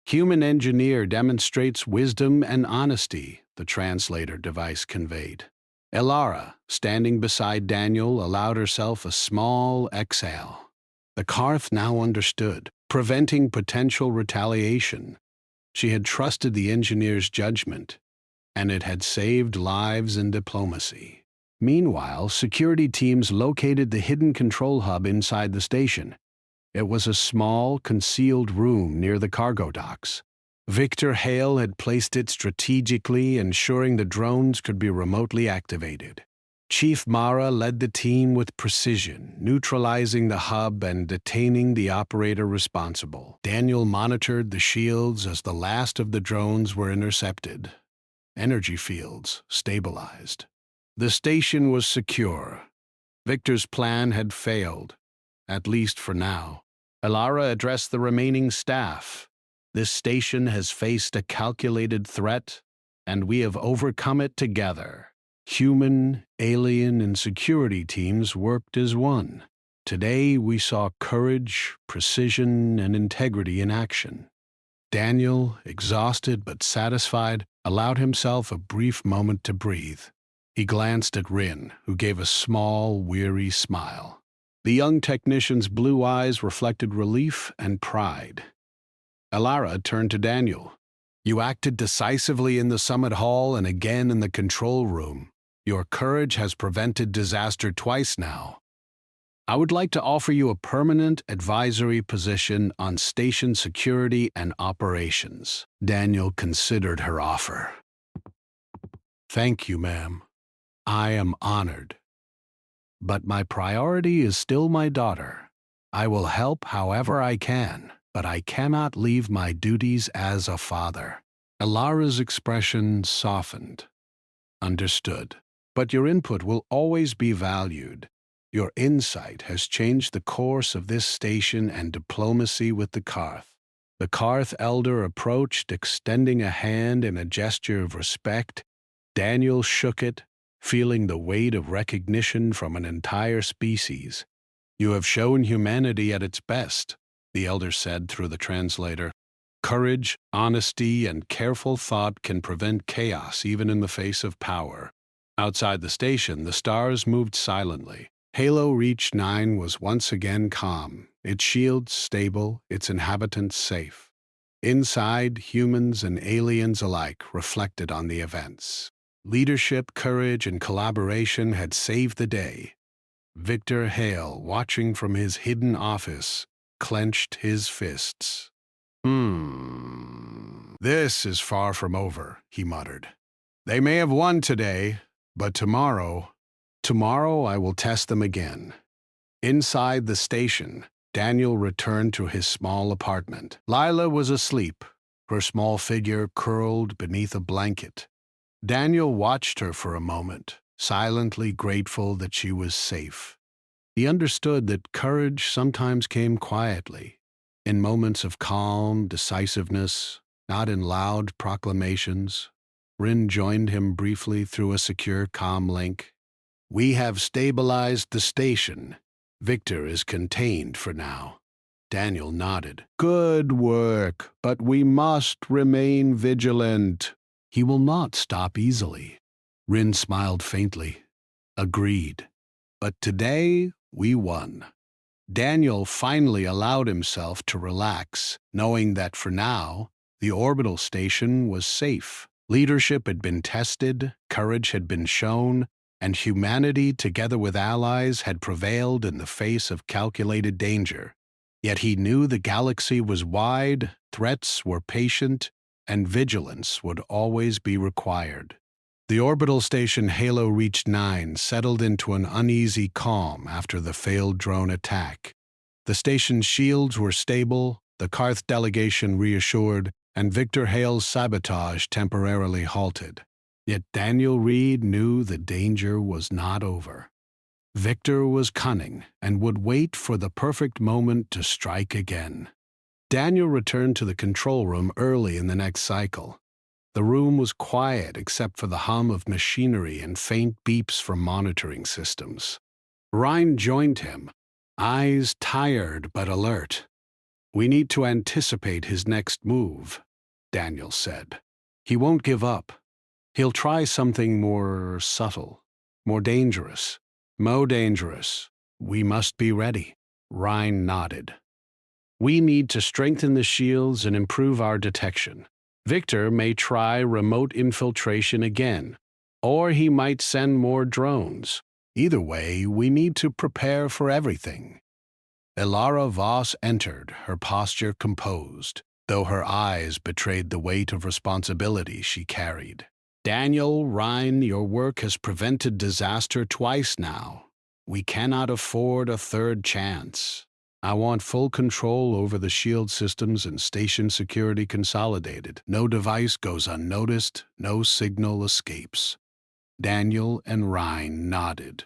"Human engineer demonstrates wisdom and honesty," the translator device conveyed. Elara, standing beside Daniel, allowed herself a small exhale. The Karth now understood, preventing potential retaliation. She had trusted the engineer's judgment, and it had saved lives in diplomacy. Meanwhile, security teams located the hidden control hub inside the station. It was a small, concealed room near the cargo docks. Victor Hale had placed it strategically, ensuring the drones could be remotely activated. Chief Mara led the team with precision, neutralizing the hub and detaining the operator responsible. Daniel monitored the shields as the last of the drones were intercepted. Energy fields stabilized. The station was secure. Victor's plan had failed, at least for now. Elara addressed the remaining staff. "This station has faced a calculated threat, and we have overcome it together." Human, alien, and security teams worked as one. Today we saw courage, precision, and integrity in action. Daniel, exhausted but satisfied, allowed himself a brief moment to breathe. He glanced at Rin, who gave a small, weary smile. The young technician's blue eyes reflected relief and pride. Elara turned to Daniel. "You acted decisively in the summit hall and again in the control room. Your courage has prevented disaster twice now. I would like to offer you a permanent advisory position on station security and operations." Daniel considered her offer. "Thank you, ma'am. I am honored. But my priority is still my daughter. I will help however I can, but I cannot leave my duties as a father." Elara's expression softened. "Understood. But your input will always be valued. Your insight has changed the course of this station and diplomacy with the Karth." The Karth elder approached, extending a hand in a gesture of respect. Daniel shook it, feeling the weight of recognition from an entire species. "You have shown humanity at its best," the elder said through the translator. "Courage, honesty, and careful thought can prevent chaos even in the face of power." Outside the station, the stars moved silently. Halo Reach 9 was once again calm, its shields stable, its inhabitants safe. Inside, humans and aliens alike reflected on the events. Leadership, courage, and collaboration had saved the day. Victor Hale, watching from his hidden office, clenched his fists. This is far from over," he muttered. "They may have won today, but tomorrow I will test them again." Inside the station, Daniel returned to his small apartment. Lila was asleep, her small figure curled beneath a blanket. Daniel watched her for a moment, silently grateful that she was safe. He understood that courage sometimes came quietly, in moments of calm decisiveness, not in loud proclamations. Rin joined him briefly through a secure comm link. "We have stabilized the station. Victor is contained for now." Daniel nodded. "Good work, but we must remain vigilant." "He will not stop easily." Rin smiled faintly. "Agreed. But today, we won." Daniel finally allowed himself to relax, knowing that for now, the orbital station was safe. Leadership had been tested, courage had been shown, and humanity, together with allies, had prevailed in the face of calculated danger. Yet he knew the galaxy was wide, threats were patient, and vigilance would always be required. The orbital station Halo Reach 9 settled into an uneasy calm after the failed drone attack. The station's shields were stable, the Karth delegation reassured, and Victor Hale's sabotage temporarily halted. Yet Daniel Reed knew the danger was not over. Victor was cunning and would wait for the perfect moment to strike again. Daniel returned to the control room early in the next cycle. The room was quiet except for the hum of machinery and faint beeps from monitoring systems. Ryan joined him, eyes tired but alert. "We need to anticipate his next move," Daniel said. "He won't give up. He'll try something more subtle, more dangerous. Mo dangerous. We must be ready." Ryan nodded. "We need to strengthen the shields and improve our detection. Victor may try remote infiltration again, or he might send more drones. Either way, we need to prepare for everything." Elara Voss entered, her posture composed, though her eyes betrayed the weight of responsibility she carried. "Daniel, Ryan, your work has prevented disaster twice now. We cannot afford a third chance. I want full control over the shield systems and station security consolidated. No device goes unnoticed, no signal escapes." Daniel and Ryan nodded.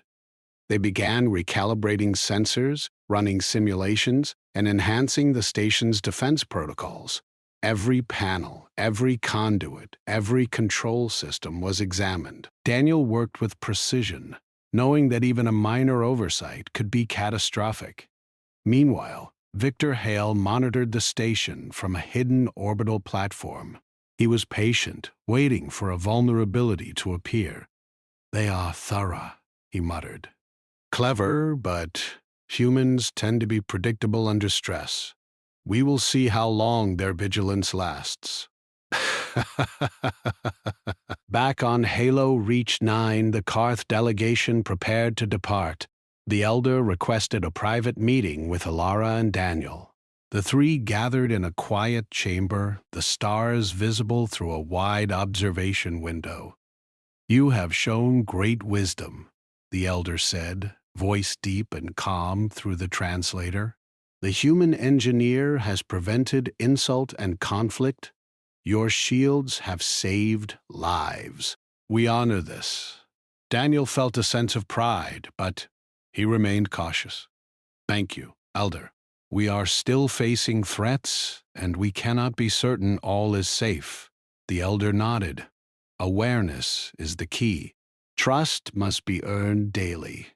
They began recalibrating sensors, running simulations, and enhancing the station's defense protocols. Every panel, every conduit, every control system was examined. Daniel worked with precision, knowing that even a minor oversight could be catastrophic. Meanwhile, Victor Hale monitored the station from a hidden orbital platform. He was patient, waiting for a vulnerability to appear. "They are thorough," he muttered. "Clever, but humans tend to be predictable under stress. We will see how long their vigilance lasts." Back on Halo Reach 9, the Karth delegation prepared to depart. The Elder requested a private meeting with Elara and Daniel. The three gathered in a quiet chamber, the stars visible through a wide observation window. "You have shown great wisdom," the Elder said, voice deep and calm through the translator. "The human engineer has prevented insult and conflict. Your shields have saved lives. We honor this." Daniel felt a sense of pride, but he remained cautious. "Thank you, Elder. We are still facing threats, and we cannot be certain all is safe." The Elder nodded. "Awareness is the key. Trust must be earned daily.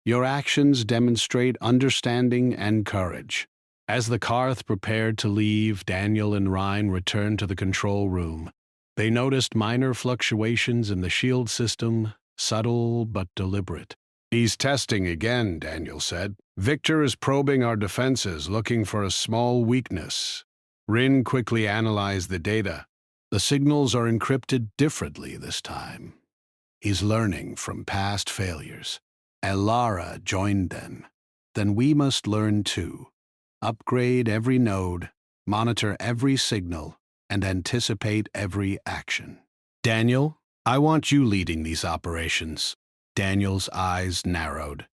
Your actions demonstrate understanding and courage." As the Karth prepared to leave, Daniel and Ryan returned to the control room. They noticed minor fluctuations in the shield system, subtle but deliberate. "He's testing again," Daniel said. "Victor is probing our defenses, looking for a small weakness." Rin quickly analyzed the data. "The signals are encrypted differently this time." "He's learning from past failures." Elara joined them. "Then we must learn too. Upgrade every node, monitor every signal, and anticipate every action." "Daniel, I want you leading these operations." Daniel's eyes narrowed.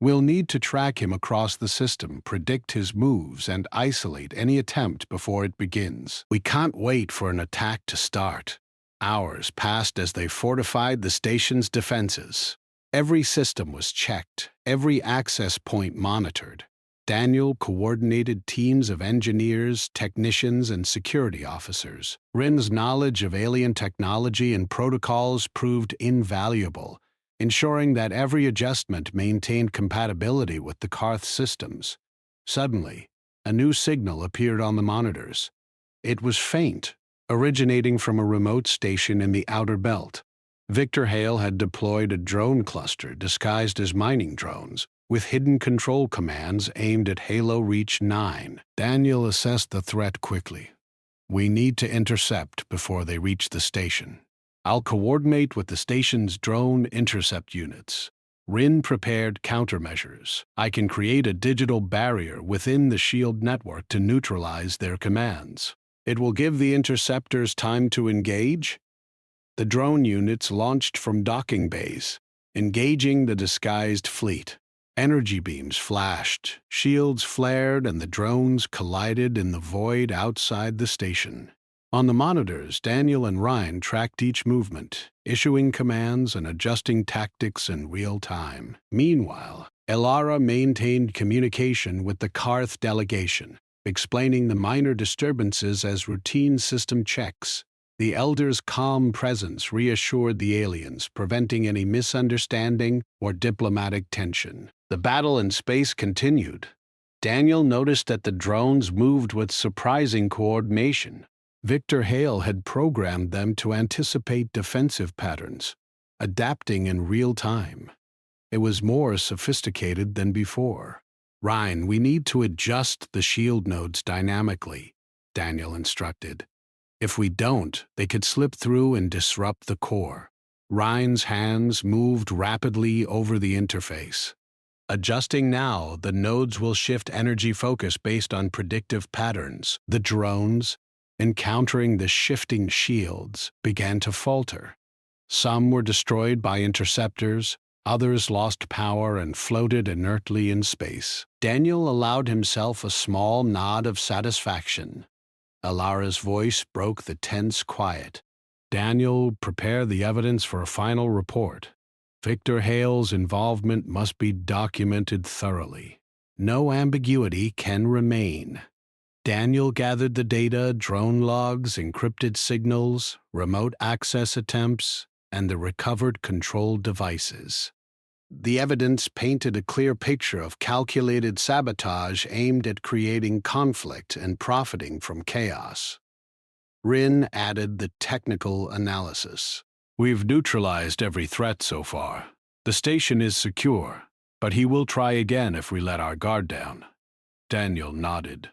"We'll need to track him across the system, predict his moves, and isolate any attempt before it begins. We can't wait for an attack to start." Hours passed as they fortified the station's defenses. Every system was checked, every access point monitored. Daniel coordinated teams of engineers, technicians, and security officers. Rin's knowledge of alien technology and protocols proved invaluable, ensuring that every adjustment maintained compatibility with the Karth systems. Suddenly, a new signal appeared on the monitors. It was faint, originating from a remote station in the outer belt. Victor Hale had deployed a drone cluster disguised as mining drones, with hidden control commands aimed at Halo Reach 9. Daniel assessed the threat quickly. We need to intercept before they reach the station. I'll coordinate with the station's drone intercept units. Rin prepared countermeasures. I can create a digital barrier within the shield network to neutralize their commands. It will give the interceptors time to engage. The drone units launched from docking bays, engaging the disguised fleet. Energy beams flashed, shields flared, and the drones collided in the void outside the station. On the monitors, Daniel and Ryan tracked each movement, issuing commands and adjusting tactics in real time. Meanwhile, Elara maintained communication with the Karth delegation, explaining the minor disturbances as routine system checks. The Elder's calm presence reassured the aliens, preventing any misunderstanding or diplomatic tension. The battle in space continued. Daniel noticed that the drones moved with surprising coordination. Victor Hale had programmed them to anticipate defensive patterns, adapting in real time. It was more sophisticated than before. Ryan, we need to adjust the shield nodes dynamically, Daniel instructed. If we don't, they could slip through and disrupt the core. Ryan's hands moved rapidly over the interface. Adjusting now, the nodes will shift energy focus based on predictive patterns. The drones, encountering the shifting shields, began to falter. Some were destroyed by interceptors, others lost power and floated inertly in space. Daniel allowed himself a small nod of satisfaction. Elara's voice broke the tense quiet. Daniel, prepare the evidence for a final report. Victor Hale's involvement must be documented thoroughly. No ambiguity can remain. Daniel gathered the data, drone logs, encrypted signals, remote access attempts, and the recovered control devices. The evidence painted a clear picture of calculated sabotage aimed at creating conflict and profiting from chaos. Rin added the technical analysis. We've neutralized every threat so far. The station is secure, but he will try again if we let our guard down. Daniel nodded.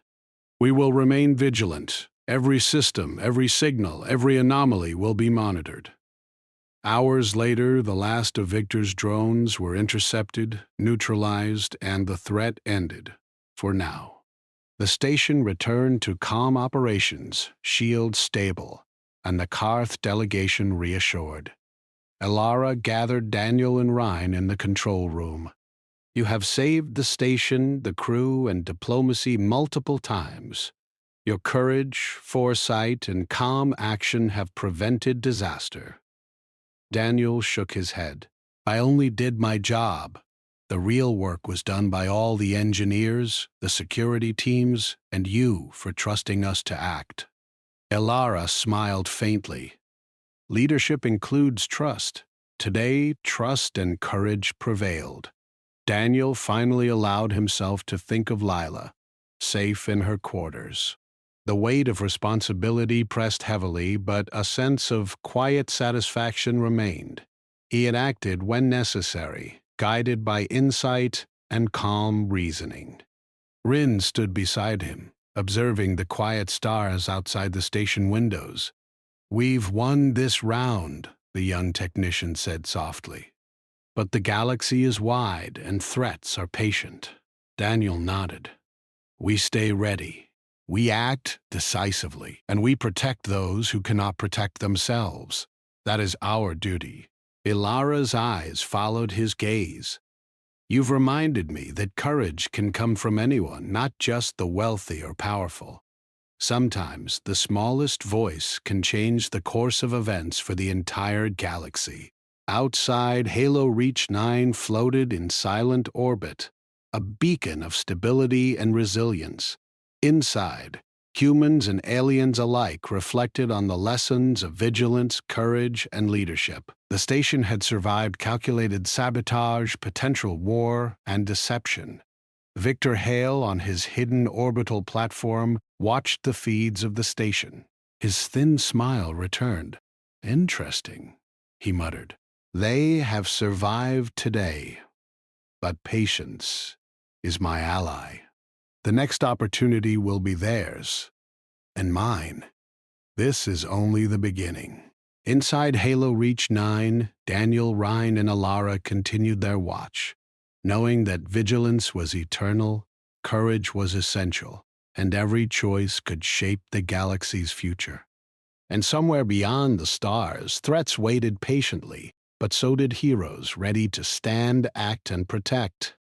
We will remain vigilant. Every system, every signal, every anomaly will be monitored. Hours later, the last of Victor's drones were intercepted, neutralized, and the threat ended, for now. The station returned to calm operations, shields stable, and the Karth delegation reassured. Elara gathered Daniel and Ryan in the control room. You have saved the station, the crew, and diplomacy multiple times. Your courage, foresight, and calm action have prevented disaster. Daniel shook his head. I only did my job. The real work was done by all the engineers, the security teams, and you for trusting us to act. Elara smiled faintly. Leadership includes trust. Today, trust and courage prevailed. Daniel finally allowed himself to think of Lila, safe in her quarters. The weight of responsibility pressed heavily, but a sense of quiet satisfaction remained. He had acted when necessary, guided by insight and calm reasoning. Rin stood beside him, observing the quiet stars outside the station windows. We've won this round, the young technician said softly. But the galaxy is wide and threats are patient. Daniel nodded. We stay ready. We act decisively, and we protect those who cannot protect themselves. That is our duty. Elara's eyes followed his gaze. You've reminded me that courage can come from anyone, not just the wealthy or powerful. Sometimes the smallest voice can change the course of events for the entire galaxy. Outside, Halo Reach 9 floated in silent orbit, a beacon of stability and resilience. Inside, humans and aliens alike reflected on the lessons of vigilance, courage, and leadership. The station had survived calculated sabotage, potential war, and deception. Victor Hale, on his hidden orbital platform, watched the feeds of the station. His thin smile returned. "Interesting," he muttered. "They have survived today, but patience is my ally. The next opportunity will be theirs, and mine. This is only the beginning." Inside Halo Reach 9, Daniel, Ryan, and Alara continued their watch, knowing that vigilance was eternal, courage was essential, and every choice could shape the galaxy's future. And somewhere beyond the stars, threats waited patiently, but so did heroes ready to stand, act, and protect.